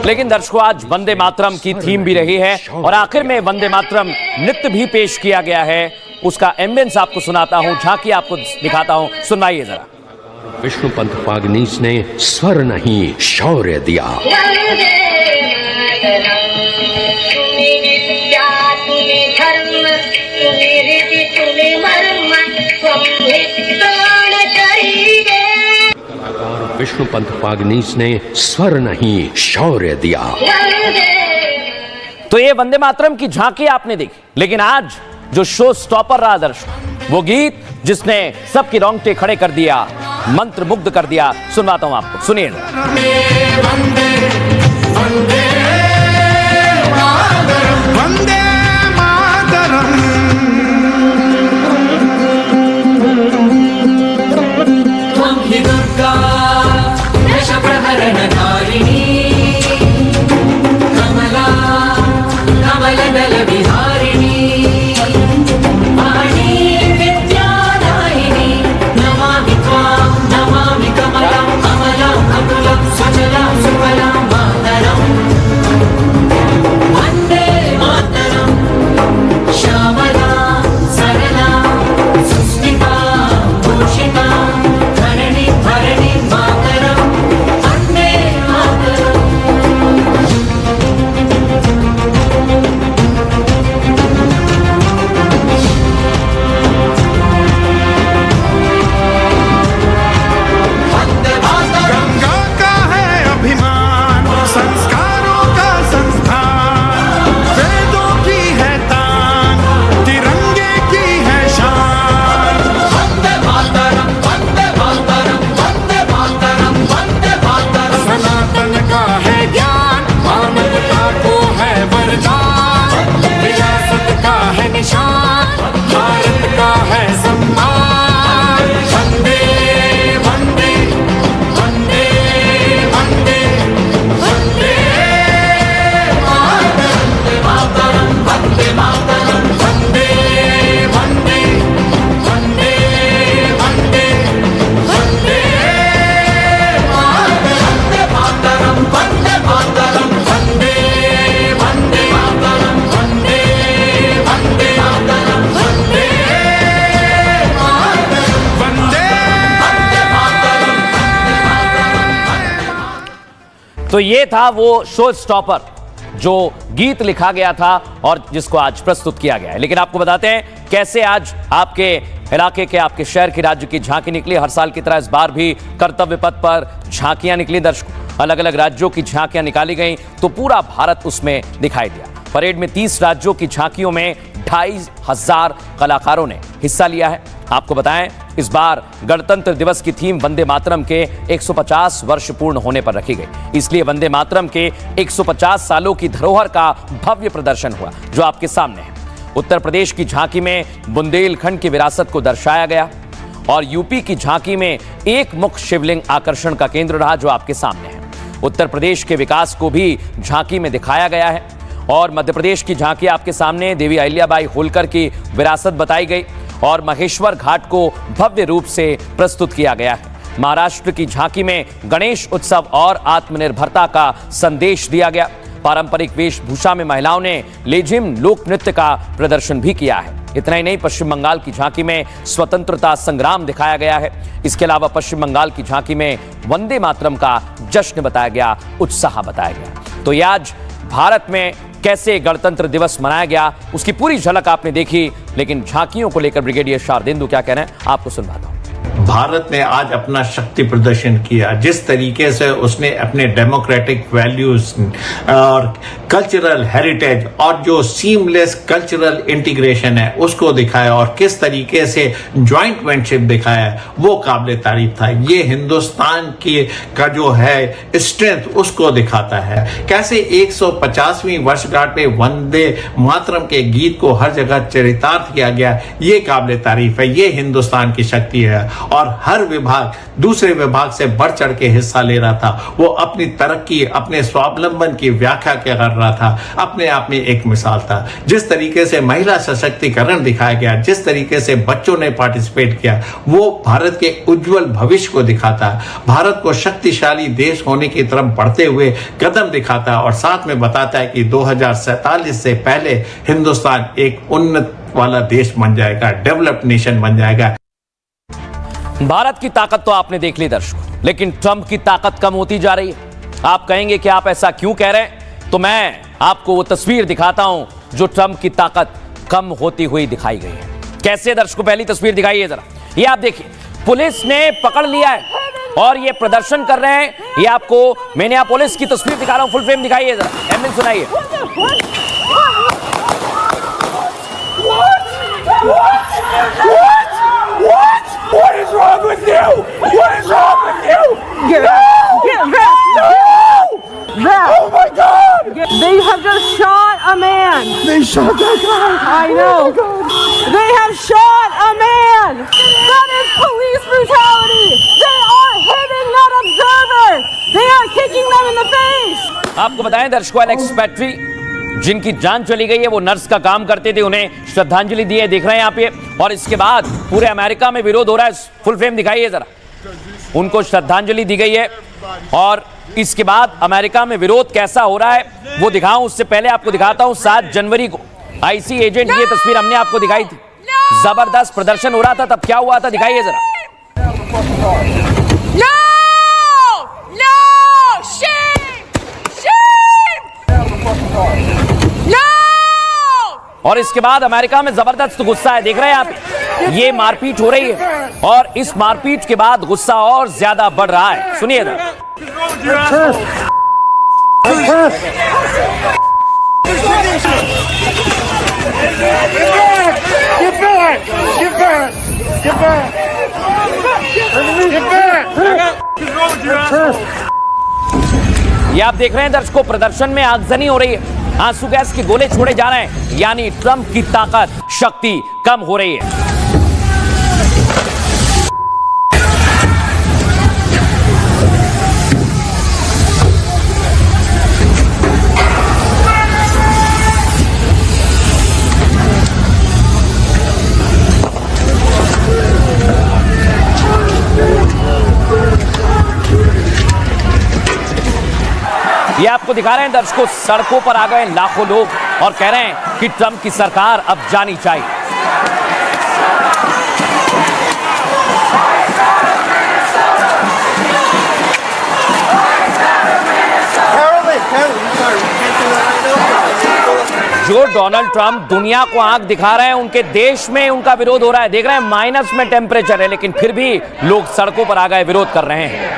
लेकिन दर्शकों आज वंदे मातरम की थीम भी रही है और आखिर में वंदे मातरम नृत्य भी पेश किया गया है। उसका एम्बियंस आपको सुनाता हूं, झांकी आपको दिखाता हूं, सुनाइए जरा। विष्णु पंत फागनीस ने स्वर नहीं शौर्य दिया। विष्णु पंत फागनीस ने स्वर नहीं शौर्य दिया। तो ये वंदे मातरम की झांकी आपने देखी, लेकिन आज जो शो स्टॉपर रहा दर्शक, वो गीत जिसने सबकी रोंगटे खड़े कर दिया, मंत्र मुग्ध कर दिया, सुनवाता हूं आपको, सुनिए। तो ये था वो शो स्टॉपर जो गीत लिखा गया था और जिसको आज प्रस्तुत किया गया है। लेकिन आपको बताते हैं कैसे आज आपके इलाके के, आपके शहर की, राज्य की झांकी निकली। हर साल की तरह इस बार भी कर्तव्य पथ पर झांकियां निकली दर्शकों, अलग अलग राज्यों की झांकियां निकाली गई तो पूरा भारत उसमें दिखाई दिया। परेड में 30 राज्यों की झांकियों में 2500 कलाकारों ने हिस्सा लिया है। आपको बताएं इस बार गणतंत्र दिवस की थीम वंदे मातरम के 150 वर्ष पूर्ण होने पर रखी गई, इसलिए वंदे मातरम के 150 सालों की धरोहर का भव्य प्रदर्शन हुआ जो आपके सामने है। उत्तर प्रदेश की झांकी में बुंदेलखंड की विरासत को दर्शाया गया और यूपी की झांकी में एक मुख शिवलिंग आकर्षण का केंद्र रहा जो आपके सामने है। उत्तर प्रदेश के विकास को भी झांकी में दिखाया गया है और मध्य प्रदेश की झांकी आपके सामने देवी अहिल्याबाई होलकर की विरासत बताई गई और महेश्वर घाट को भव्य रूप से प्रस्तुत किया गया है। महाराष्ट्र की झांकी में गणेश उत्सव और आत्मनिर्भरता का संदेश दिया गया। पारंपरिक वेशभूषा में महिलाओं ने लेझिम लोक नृत्य का प्रदर्शन भी किया है। इतना ही नहीं, पश्चिम बंगाल की झांकी में स्वतंत्रता संग्राम दिखाया गया है। इसके अलावा पश्चिम बंगाल की झांकी में वंदे मातरम का जश्न बताया गया, उत्साह बताया गया। तो ये आज भारत में कैसे गणतंत्र दिवस मनाया गया उसकी पूरी झलक आपने देखी, लेकिन झांकियों को लेकर ब्रिगेडियर शारदेंदु क्या कह रहे हैं आपको सुनवाता हूं। भारत ने आज अपना शक्ति प्रदर्शन किया, जिस तरीके से उसने अपने डेमोक्रेटिक वैल्यूज और कल्चरल हेरिटेज और जो सीमलेस कल्चरल इंटीग्रेशन है उसको दिखाया और किस तरीके से जॉइंट वेंचरशिप दिखाया, वो काबिल तारीफ था। ये हिंदुस्तान की का जो है स्ट्रेंथ उसको दिखाता है। कैसे 150वीं वर्षगांठ में वंदे मातरम के गीत को हर जगह चरितार्थ किया गया, ये काबिल तारीफ है। ये हिंदुस्तान की शक्ति है और हर विभाग दूसरे विभाग से बढ़ चढ़ के हिस्सा ले रहा था। वो अपनी तरक्की, अपने स्वावलंबन की व्याख्या कर रहा था, अपने आप में एक मिसाल था। जिस तरीके से महिला सशक्तिकरण दिखाया गया, जिस तरीके से बच्चों ने पार्टिसिपेट किया, वो भारत के उज्जवल भविष्य को दिखाता, भारत को शक्तिशाली देश होने की तरफ बढ़ते हुए कदम दिखाता और साथ में बताता है कि 2047 से पहले हिंदुस्तान एक उन्नत वाला देश बन जाएगा, डेवलप्ड नेशन बन जाएगा। भारत की ताकत तो आपने देख ली दर्शकों, लेकिन ट्रंप की ताकत कम होती जा रही है। आप कहेंगे कि आप ऐसा क्यों कह रहे हैं, तो मैं आपको वो तस्वीर दिखाता हूं जो ट्रंप की ताकत कम होती हुई दिखाई गई है। कैसे दर्शकों, पहली तस्वीर दिखाइए जरा। ये आप देखिए, पुलिस ने पकड़ लिया है और ये प्रदर्शन कर रहे हैं। ये आपको मैंने यहाँ पुलिस की तस्वीर दिखा रहा हूं, फुल फ्रेम दिखाइए जरा, एमएन सुनाइए। What is wrong with you? What is wrong with you? Get back! No! Oh my God! They have just shot a man. They shot that guy. I know. They have shot a man. That is police brutality. They are hitting that observer. They are kicking them in the face. आपको बताएं दर्शकों, Alex पैट्री जिनकी जान चली गई है, वो nurse का काम करते थे, उन्हें श्रद्धांजलि दी है, देख रहे हैं यहाँ पे। और इसके बाद पूरे अमेरिका में विरोध हो रहा है। फुल फ्रेम दिखाइए जरा, उनको श्रद्धांजलि दी गई है और इसके बाद अमेरिका में विरोध कैसा हो रहा है वो दिखाऊं। उससे पहले आपको दिखाता हूं 7 जनवरी को आईसी एजेंट, ये तस्वीर हमने आपको दिखाई थी। जबरदस्त प्रदर्शन हो रहा था, तब क्या हुआ था दिखाइए जरा। और इसके बाद अमेरिका में जबरदस्त गुस्सा है, देख रहे हैं आप, ये मारपीट हो रही है और इस मारपीट के बाद गुस्सा और ज्यादा बढ़ रहा है। सुनिए जरा। ये आप देख रहे हैं दर्शकों, प्रदर्शन में आगजनी हो रही है, आंसू गैस के गोले छोड़े जा रहे हैं, यानी ट्रंप की ताकत, शक्ति कम हो रही है। ये आपको दिखा रहे हैं दर्शकों, सड़कों पर आ गए लाखों लोग और कह रहे हैं कि ट्रंप की सरकार अब जानी चाहिए। जो डोनाल्ड ट्रंप दुनिया को आंख दिखा रहे हैं, उनके देश में उनका विरोध हो रहा है। देख रहे हैं माइनस में टेम्परेचर है, लेकिन फिर भी लोग सड़कों पर आ गए, विरोध कर रहे हैं।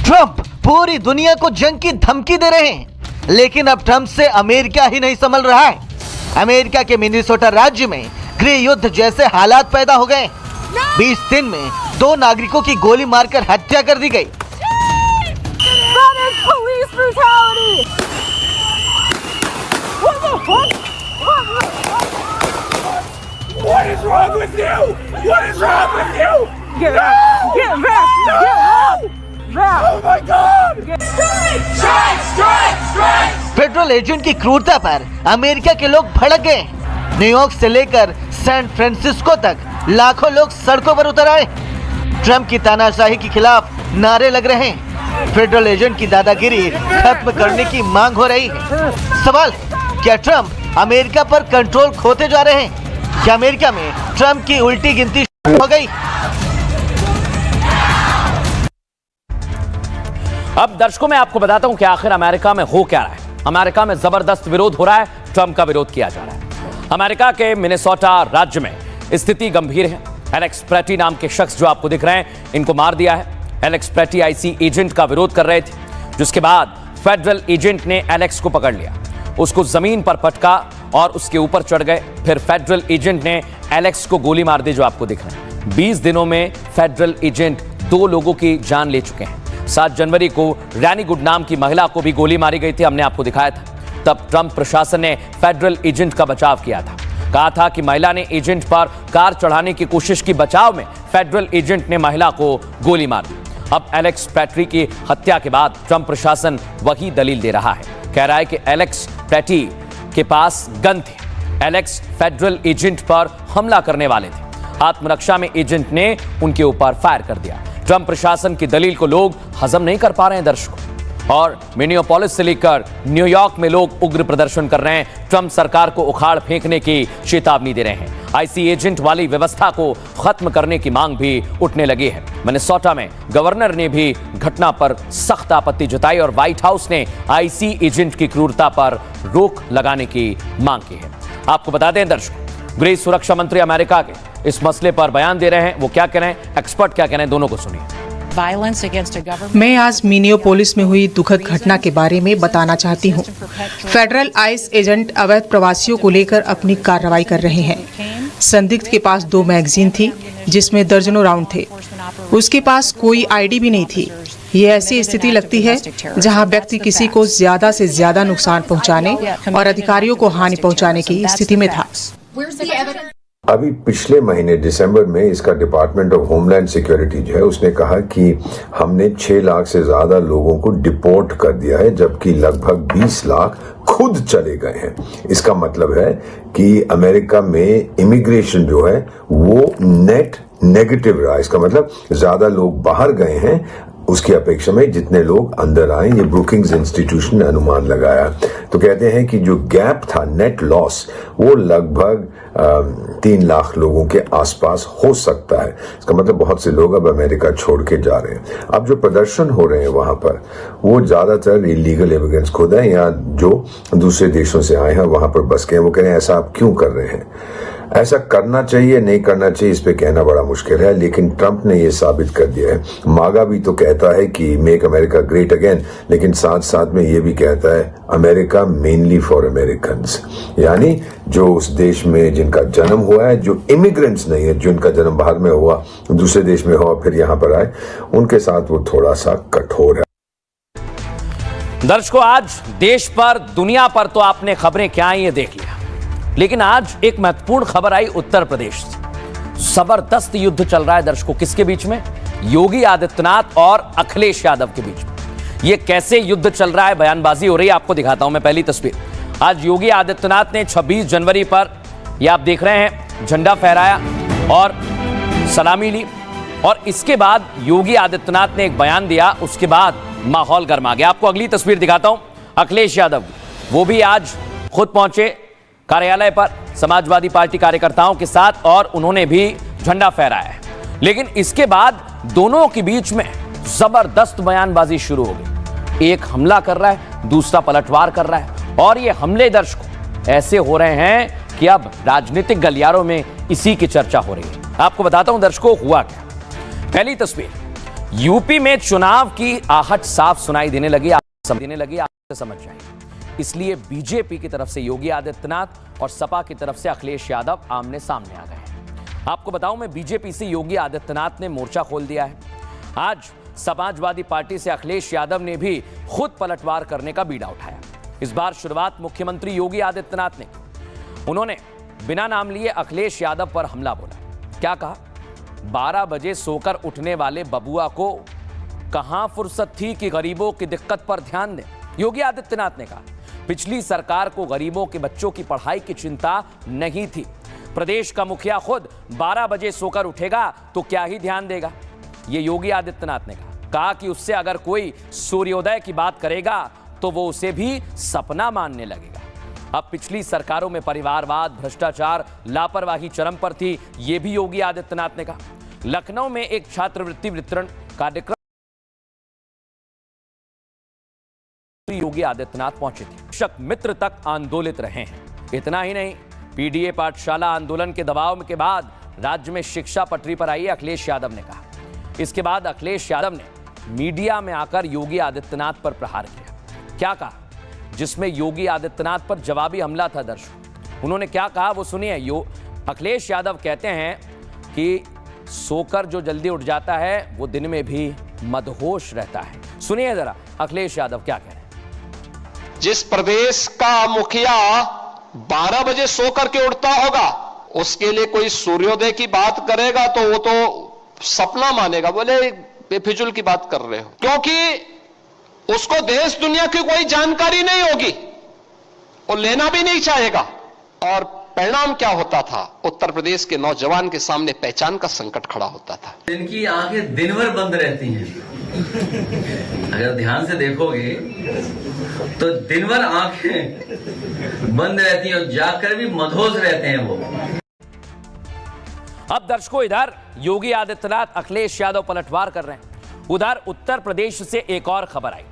ट्रंप पूरी दुनिया को जंग की धमकी दे रहे हैं, लेकिन अब ट्रंप से अमेरिका ही नहीं संभल रहा है। अमेरिका के मिनेसोटा राज्य में गृह युद्ध जैसे हालात पैदा हो गए। 20 दिन में 2 नागरिकों की गोली मारकर हत्या कर दी गई। That is police brutality. What the fuck? What is wrong with you? What is wrong with you? Get back! Get back! Get out! Back! Oh my God! Strike! Strike! Strike! Strike! Federal agent की क्रूरता पर America के लोग भड़क गए। New York से लेकर San Francisco तक लाखों लोग सड़कों पर उतर आए। ट्रंप की तानाशाही के खिलाफ नारे लग रहे हैं। फेडरल एजेंट की दादागिरी खत्म करने की मांग हो रही है। सवाल, क्या ट्रंप अमेरिका पर कंट्रोल खोते जा रहे हैं? क्या अमेरिका में ट्रंप की उल्टी गिनती हो गई? अब दर्शकों मैं आपको बताता हूं कि आखिर अमेरिका में हो क्या रहा है। अमेरिका में जबरदस्त विरोध हो रहा है, ट्रंप का विरोध किया जा रहा है। अमेरिका के मिनेसोटा राज्य में स्थिति गंभीर है। एलेक्स प्रेटी नाम के शख्स जो आपको दिख रहे हैं, इनको मार दिया है। एलेक्स प्रेटी आईसी एजेंट का विरोध कर रहे थे, जिसके बाद फेडरल एजेंट ने एलेक्स को पकड़ लिया, उसको जमीन पर पटका और उसके ऊपर चढ़ गए। फिर फेडरल एजेंट ने एलेक्स को गोली मार दी, जो आपको दिख रहे हैं। 20 दिनों में फेडरल एजेंट 2 लोगों की जान ले चुके हैं। 7 जनवरी को रैनी गुड नाम की महिला को भी गोली मारी गई थी, हमने आपको दिखाया था। तब ट्रंप प्रशासन ने फेडरल एजेंट का बचाव किया था। कहा था कि महिला ने एजेंट पर कार चढ़ाने की कोशिश की, बचाव में फेडरल एजेंट ने महिला को गोली मार दी। अब एलेक्स प्रेटी की हत्या के बाद ट्रंप प्रशासन वही दलील दे रहा है। कह रहा है कि एलेक्स प्रेटी के पास गन थे। एलेक्स फेडरल एजेंट पर हमला करने वाले थे। आत्मरक्षा में एजेंट ने उनके ऊपर फायर कर दिया। ट्रंप प्रशासन की दलील को लोग हजम नहीं कर पा रहे हैं दर्शकों, और मिनियोपोलिस से लेकर न्यूयॉर्क में लोग उग्र प्रदर्शन कर रहे हैं। ट्रंप सरकार को उखाड़ फेंकने की चेतावनी दे रहे हैं। आईसी एजेंट वाली व्यवस्था को खत्म करने की मांग भी उठने लगी है। मिनेसोटा में गवर्नर ने भी घटना पर सख्त आपत्ति जताई और व्हाइट हाउस ने आईसी एजेंट की क्रूरता पर रोक लगाने की मांग की है। आपको बता दें दर्शकों, गृह सुरक्षा मंत्री अमेरिका के इस मसले पर बयान दे रहे हैं। वो क्या कह रहे हैं, एक्सपर्ट क्या कह रहे हैं, दोनों को सुनिए। मैं आज मिनियोपोलिस में हुई दुखद घटना के बारे में बताना चाहती हूँ। फेडरल आइस एजेंट अवैध प्रवासियों को लेकर अपनी कार्रवाई कर रहे हैं। संदिग्ध के पास 2 मैगजीन थी, जिसमें दर्जनों राउंड थे। उसके पास कोई आईडी भी नहीं थी। ये ऐसी स्थिति लगती है जहां व्यक्ति किसी को ज्यादा से ज्यादा नुकसान पहुंचाने और अधिकारियों को हानि पहुंचाने की स्थिति में था। अभी पिछले महीने दिसंबर में इसका डिपार्टमेंट ऑफ होमलैंड सिक्योरिटी जो है, उसने कहा कि हमने 6 लाख से ज्यादा लोगों को डिपोर्ट कर दिया है, जबकि लगभग 20 लाख खुद चले गए हैं। इसका मतलब है कि अमेरिका में इमिग्रेशन जो है वो नेट नेगेटिव रहा। इसका मतलब ज्यादा लोग बाहर गए हैं उसकी अपेक्षा में जितने लोग अंदर आए। ये ब्रुकिंग्स इंस्टीट्यूशन ने अनुमान लगाया। तो कहते हैं कि जो गैप था, नेट लॉस, वो लगभग 3 लाख लोगों के आसपास हो सकता है। इसका मतलब बहुत से लोग अब अमेरिका छोड़ के जा रहे हैं। अब जो प्रदर्शन हो रहे हैं वहां पर, वो ज्यादातर इलीगल इमिग्रेंट्स खुद हैं या जो दूसरे देशों से आए हैं वहां पर बस के हैं। वो कह रहे हैं ऐसा आप क्यों कर रहे हैं? ऐसा करना चाहिए नहीं करना चाहिए, इस पे कहना बड़ा मुश्किल है, लेकिन ट्रंप ने ये साबित कर दिया है। मागा भी तो कहता है कि मेक अमेरिका ग्रेट अगेन, लेकिन साथ साथ में ये भी कहता है अमेरिका मेनली फॉर अमेरिकन्स, यानी जो उस देश में जिनका जन्म हुआ है, जो इमिग्रेंट्स नहीं है, जिनका जन्म बाहर में हुआ, दूसरे देश में हुआ, फिर यहाँ पर आए, उनके साथ वो थोड़ा सा कठोर है। दर्शकों, आज देश पर, दुनिया पर तो आपने खबरें क्या आई ये देख लिया, लेकिन आज एक महत्वपूर्ण खबर आई उत्तर प्रदेश से। जबरदस्त युद्ध चल रहा है दर्शकों, किसके बीच में? योगी आदित्यनाथ और अखिलेश यादव के बीच में। ये कैसे युद्ध चल रहा है, बयानबाजी हो रही है, आपको दिखाता हूं मैं पहली तस्वीर। आज योगी आदित्यनाथ ने 26 जनवरी पर, ये आप देख रहे हैं, झंडा फहराया और सलामी ली, और इसके बाद योगी आदित्यनाथ ने एक बयान दिया। उसके बाद माहौल गर्मा गया। आपको अगली तस्वीर दिखाता हूं, अखिलेश यादव, वो भी आज खुद पहुंचे कार्यालय पर समाजवादी पार्टी कार्यकर्ताओं के साथ, और उन्होंने भी झंडा फहराया है। लेकिन इसके बाद दोनों के बीच में जबरदस्त बयानबाजी शुरू हो गई। एक हमला कर रहा है, दूसरा पलटवार कर रहा है, और ये हमले दर्शकों ऐसे हो रहे हैं कि अब राजनीतिक गलियारों में इसी की चर्चा हो रही है। आपको बताता हूं दर्शकों हुआ क्या। पहली तस्वीर, यूपी में चुनाव की आहट साफ सुनाई देने लगी, आप समझ जाइए। इसलिए बीजेपी की तरफ से योगी आदित्यनाथ और सपा की तरफ से अखिलेश यादव आमने सामने आ गए हैं। आपको बताऊं, मैं बीजेपी से योगी आदित्यनाथ ने मोर्चा खोल दिया है। आज समाजवादी पार्टी से अखिलेश यादव ने भी खुद पलटवार करने का बीड़ा उठाया। इस बार शुरुआत मुख्यमंत्री योगी आदित्यनाथ ने की। उन्होंने बिना नाम लिए अखिलेश यादव पर हमला बोला। क्या कहा? 12 बजे सोकर उठने वाले बबुआ को कहां फुर्सत थी कि गरीबों की दिक्कत पर ध्यान दें। योगी आदित्यनाथ ने कहा, पिछली सरकार को गरीबों के बच्चों की पढ़ाई की चिंता नहीं थी। प्रदेश का मुखिया खुद 12 बजे सोकर उठेगा तो क्या ही ध्यान देगा। ये योगी आदित्यनाथ ने कहा कि उससे अगर कोई सूर्योदय की बात करेगा तो वो उसे भी सपना मानने लगेगा। अब पिछली सरकारों में परिवारवाद, भ्रष्टाचार, लापरवाही चरम पर थी, ये भी योगी आदित्यनाथ ने कहा। लखनऊ में एक छात्रवृत्ति वितरण कार्यक्रम योगी आदित्यनाथ पहुंचे थे। शिक्षक मित्र तक आंदोलित रहे हैं। इतना ही नहीं, पीडीए पाठशाला आंदोलन के दबाव के बाद राज्य में शिक्षा पटरी पर आई, अखिलेश यादव ने कहा। इसके बाद अखिलेश यादव ने मीडिया में आकर योगी आदित्यनाथ पर प्रहार किया। क्या कहा, जिसमें योगी आदित्यनाथ पर जवाबी हमला था। दर्शक, उन्होंने क्या कहा वो सुनिए। अखिलेश यादव कहते हैं कि सोकर जो जल्दी उठ जाता है वो दिन में भी मदहोश रहता है। सुनिए जरा अखिलेश यादव क्या कह रहे हैं। जिस प्रदेश का मुखिया 12 बजे सोकर के उठता होगा, उसके लिए कोई सूर्योदय की बात करेगा तो वो तो सपना मानेगा। बोले बेफिजुल की बात कर रहे हो, क्योंकि उसको देश दुनिया की कोई जानकारी नहीं होगी, वो लेना भी नहीं चाहेगा। और परिणाम क्या होता था? उत्तर प्रदेश के नौजवान के सामने पहचान का संकट खड़ा होता था। इनकी आंखें दिन भर बंद रहती हैं। अगर ध्यान से देखोगे तो दिन भर आंखें बंद रहती हैं और जागकर भी मदहोश रहते हैं वो। अब दर्शकों, इधर योगी आदित्यनाथ अखिलेश यादव पलटवार कर रहे हैं, उधर उत्तर प्रदेश से एक और खबर आई।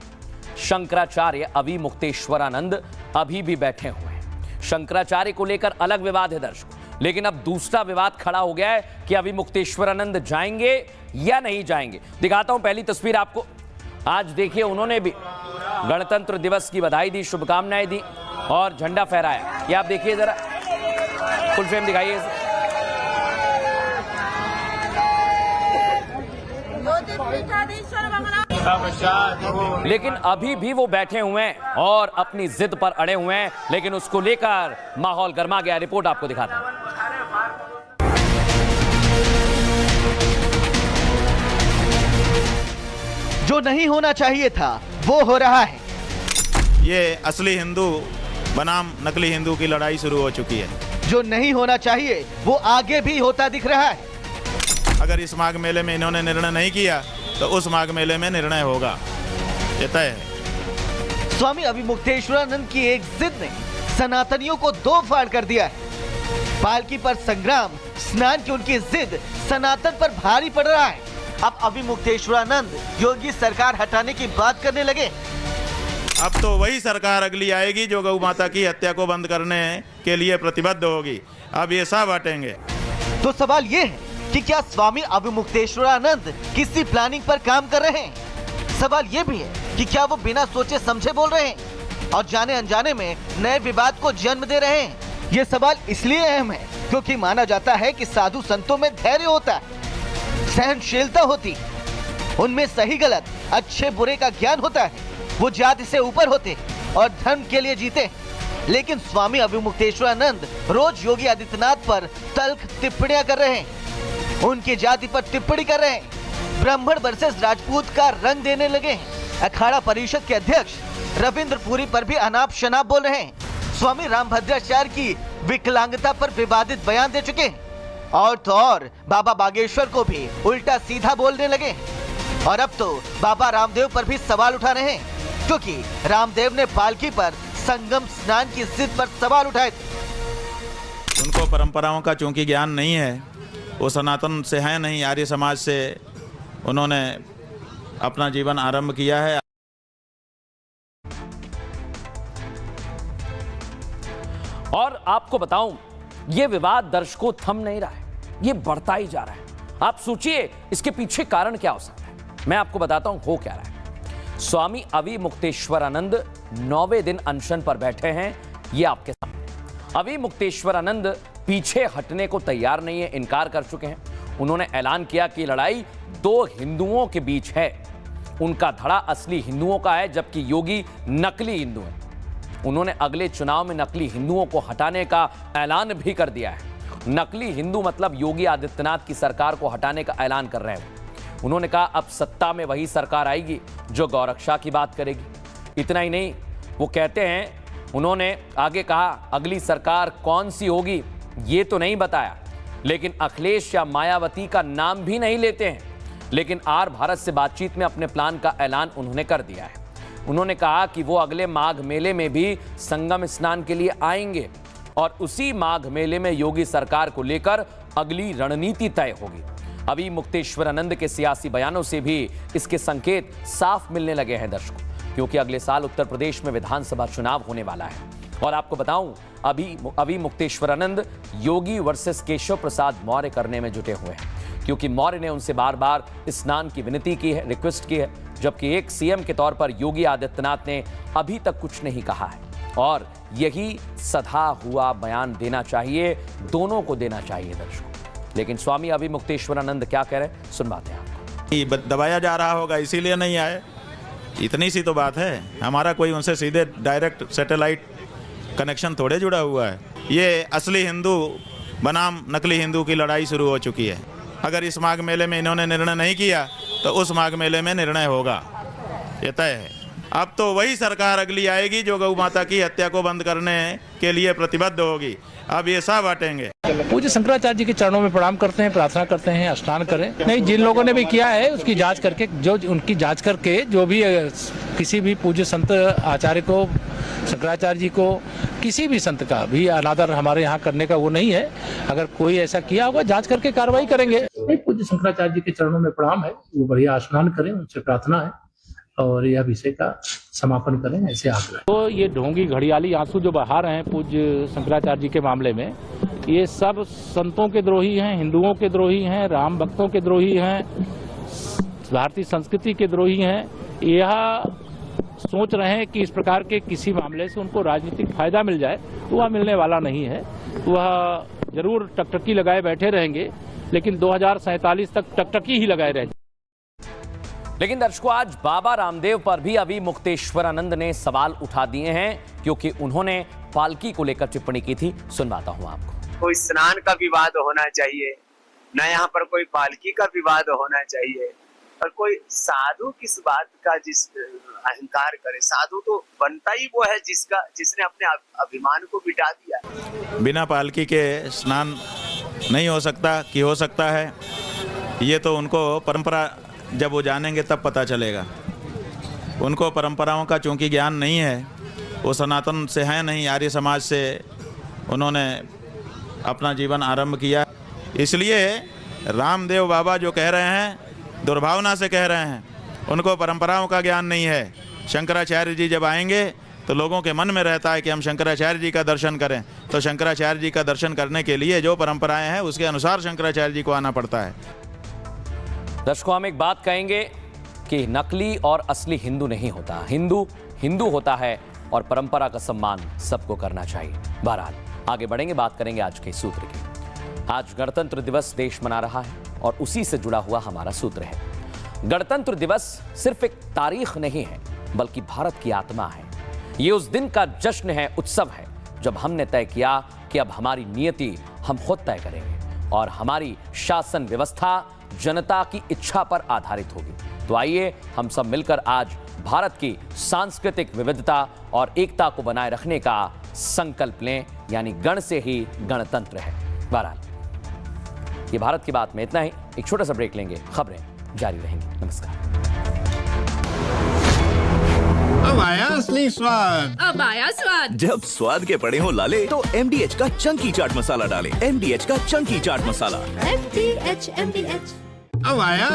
शंकराचार्य अभी मुक्तेश्वरानंद अभी भी बैठे हुए हैं। शंकराचार्य को लेकर अलग विवाद है दर्शकों, लेकिन अब दूसरा विवाद खड़ा हो गया है कि अभी मुक्तेश्वरानंद जाएंगे या नहीं जाएंगे। दिखाता हूं पहली तस्वीर आपको। आज देखिए, उन्होंने भी गणतंत्र दिवस की बधाई दी, शुभकामनाएं दी और झंडा फहराया। ये आप देखिए जरा, फुल फ्रेम दिखाइए। लेकिन अभी भी वो बैठे हुए हैं और अपनी जिद पर अड़े हुए हैं, लेकिन उसको लेकर माहौल गर्मा गया। रिपोर्ट आपको दिखाता हूं। जो नहीं होना चाहिए था वो हो रहा है। ये असली हिंदू बनाम नकली हिंदू की लड़ाई शुरू हो चुकी है। जो नहीं होना चाहिए वो आगे भी होता दिख रहा है। अगर इस माघ मेले में इन्होंने निर्णय नहीं किया तो उस माघ मेले में निर्णय होगा, ये तय है। स्वामी अभिमुक्तेश्वरानंद की एक जिद ने सनातनियों को दो फाड़ कर दिया है। पालकी पर संग्राम, स्नान की उनकी जिद सनातन पर भारी पड़ रहा है। अब अभिमुक्तेश्वरानंद योगी सरकार हटाने की बात करने लगे। अब तो वही सरकार अगली आएगी जो गौ माता की हत्या को बंद करने के लिए प्रतिबद्ध होगी। अब ये सब हटेंगे। तो सवाल ये है कि क्या स्वामी अभिमुक्तेश्वरानंद किसी प्लानिंग पर काम कर रहे हैं? सवाल ये भी है कि क्या वो बिना सोचे समझे बोल रहे हैं और जाने अनजाने में नए विवाद को जन्म दे रहे हैं? ये सवाल इसलिए अहम है क्योंकि माना जाता है कि साधु संतों में धैर्य होता है, सहनशीलता होती, उनमें सही गलत, अच्छे बुरे का ज्ञान होता है। वो जाति से ऊपर होते और धर्म के लिए जीते। लेकिन स्वामी अभिमुक्तेश्वरानंद रोज योगी आदित्यनाथ पर तल्ख टिप्पणियां कर रहे हैं, उनकी जाति पर टिप्पणी कर रहे हैं, ब्राह्मण वर्सेस राजपूत का रंग देने लगे हैं। अखाड़ा परिषद के अध्यक्ष रविंद्र पुरी पर भी अनाप शनाप बोल रहे हैं। स्वामी रामभद्राचार्य की विकलांगता पर विवादित बयान दे चुके हैं। और तो और बाबा बागेश्वर को भी उल्टा सीधा बोलने लगे। और अब तो बाबा रामदेव पर भी सवाल उठा रहे हैं क्योंकि रामदेव ने पालकी पर संगम स्नान की जिद पर सवाल उठाए थे। उनको परंपराओं का चूंकि ज्ञान नहीं है, वो सनातन से है नहीं, आर्य समाज से उन्होंने अपना जीवन आरंभ किया है। और आपको बताऊं, ये विवाद दर्शकों थम नहीं रहा है, ये बढ़ता ही जा रहा है। आप सोचिए इसके पीछे कारण क्या हो सकता है। मैं आपको बताता हूं हो क्या रहा है। स्वामी अविमुक्तेश्वरानंद 9वें दिन अनशन पर बैठे हैं। ये आपके सामने अविमुक्तेश्वरानंद पीछे हटने को तैयार नहीं है, इनकार कर चुके हैं। उन्होंने ऐलान किया कि लड़ाई दो हिंदुओं के बीच है। उनका धड़ा असली हिंदुओं का है, जबकि योगी नकली हिंदू हैं। उन्होंने अगले चुनाव में नकली हिंदुओं को हटाने का ऐलान भी कर दिया है। नकली हिंदू मतलब योगी आदित्यनाथ की सरकार को हटाने का ऐलान कर रहे हैं। उन्होंने कहा अब सत्ता में वही सरकार आएगी जो गौरक्षा की बात करेगी। इतना ही नहीं, वो कहते हैं, उन्होंने आगे कहा अगली सरकार कौन सी होगी ये तो नहीं बताया, लेकिन अखिलेश या मायावती का नाम भी नहीं लेते हैं। लेकिन आर भारत से बातचीत में अपने प्लान का ऐलान उन्होंने कर दिया है। उन्होंने कहा कि वो अगले माघ मेले में भी संगम स्नान के लिए आएंगे और उसी माघ मेले में योगी सरकार को लेकर अगली रणनीति तय होगी। अविमुक्तेश्वरानंद के सियासी बयानों से भी इसके संकेत साफ मिलने लगे हैं दर्शकों, क्योंकि अगले साल उत्तर प्रदेश में विधानसभा चुनाव होने वाला है। और आपको बताऊं, अविमुक्तेश्वरानंद योगी वर्सेस केशव प्रसाद मौर्य करने में जुटे हुए हैं, क्योंकि मौर्य ने उनसे बार बार स्नान की विनती की है, रिक्वेस्ट की है, जबकि एक सीएम के तौर पर योगी आदित्यनाथ ने अभी तक कुछ नहीं कहा है। और यही सधा हुआ बयान देना चाहिए, दोनों को देना चाहिए दर्शकों। लेकिन स्वामी अविमुक्तेश्वरानंद क्या कह रहे हैं, सुनवाते हैं आपको। दबाया जा रहा होगा इसीलिए नहीं आए, इतनी सी तो बात है। हमारा कोई उनसे सीधे डायरेक्ट सैटेलाइट कनेक्शन थोड़े जुड़ा हुआ है। ये असली हिंदू बनाम नकली हिंदू की लड़ाई शुरू हो चुकी है। अगर इस माघ मेले में इन्होंने निर्णय नहीं किया तो उस माघ मेले में निर्णय होगा, ये तय है। अब तो वही सरकार अगली आएगी जो गौ माता की हत्या को बंद करने के लिए प्रतिबद्ध होगी। अब ये सब बांटेंगे। पूज्य शंकराचार्य जी के चरणों में प्रणाम करते हैं, प्रार्थना करते हैं, स्नान करें। नहीं, जिन लोगों ने भी किया है उसकी जांच करके, जो उनकी जांच करके, जो भी किसी भी पूज्य संत आचार्य को, शंकराचार्य जी को, किसी भी संत का भी अनादर हमारे यहाँ करने का वो नहीं है। अगर कोई ऐसा किया होगा जांच करके कार्रवाई करेंगे। पूज्य शंकराचार्य जी के चरणों में प्रणाम है, वो बढ़िया स्नान करें, उनसे प्रार्थना है और यह विषय का समापन करें, ऐसे आग्रह। तो ये ढोंगी घड़ियाली आंसू जो बहा रहे हैं पूज्य शंकराचार्य जी के मामले में, ये सब संतों के द्रोही हैं, हिंदुओं के द्रोही हैं, राम भक्तों के द्रोही हैं, भारतीय संस्कृति के द्रोही हैं। यह सोच रहे हैं कि इस प्रकार के किसी मामले से उनको राजनीतिक फायदा मिल जाए, तो वह मिलने वाला नहीं है। वह जरूर टकटकी लगाए बैठे रहेंगे, लेकिन 2047 तक टकटकी ही लगाए रहेंगे। लेकिन दर्शकों, आज बाबा रामदेव पर भी अविमुक्तेश्वरानंद ने सवाल उठा दिए हैं, क्योंकि उन्होंने पालकी को लेकर टिप्पणी की थी। सुनवाता हूं आपको। कोई स्नान का विवाद होना चाहिए, न यहाँ पर कोई पालकी का विवाद होना चाहिए, और कोई साधु किस बात का जिस अहंकार करे। साधु तो बनता ही वो है जिसने अपने अभिमान को मिटा दिया। बिना पालकी के स्नान नहीं हो सकता कि हो सकता है, ये तो उनको परंपरा जब वो जानेंगे तब पता चलेगा। उनको परंपराओं का चूंकि ज्ञान नहीं है, वो सनातन से हैं नहीं, आर्य समाज से उन्होंने अपना जीवन आरंभ किया। इसलिए रामदेव बाबा जो कह रहे हैं दुर्भावना से कह रहे हैं, उनको परंपराओं का ज्ञान नहीं है। शंकराचार्य जी जब आएंगे तो लोगों के मन में रहता है कि हम शंकराचार्य जी का दर्शन करें, तो शंकराचार्य जी का दर्शन करने के लिए जो परंपराएं हैं उसके अनुसार शंकराचार्य जी को आना पड़ता है। दर्शकों, हम एक बात कहेंगे कि नकली और असली हिंदू नहीं होता, हिंदू हिंदू होता है और परंपरा का सम्मान सबको करना चाहिए। बहरहाल आगे बढ़ेंगे, बात करेंगे आज के सूत्र की। आज गणतंत्र दिवस देश मना रहा है और उसी से जुड़ा हुआ हमारा सूत्र है। गणतंत्र दिवस सिर्फ एक तारीख नहीं है, बल्कि भारत की आत्मा है। ये उस दिन का जश्न है, उत्सव है, जब हमने तय किया कि अब हमारी नियति हम खुद तय करेंगे और हमारी शासन व्यवस्था जनता की इच्छा पर आधारित होगी। तो आइए हम सब मिलकर आज भारत की सांस्कृतिक विविधता और एकता को बनाए रखने का संकल्प लें, यानी गण से ही गणतंत्र है। बहरहाल ये भारत की बात में इतना ही। एक छोटा सा ब्रेक लेंगे, खबरें जारी रहेंगी। नमस्कार। अब आया असली स्वाद। अब आया स्वाद। जब स्वाद के पड़े हो लाले तो MDH का चंकी चाट मसाला डालें। MDH का चंकी चाट मसाला। MDH। अब आया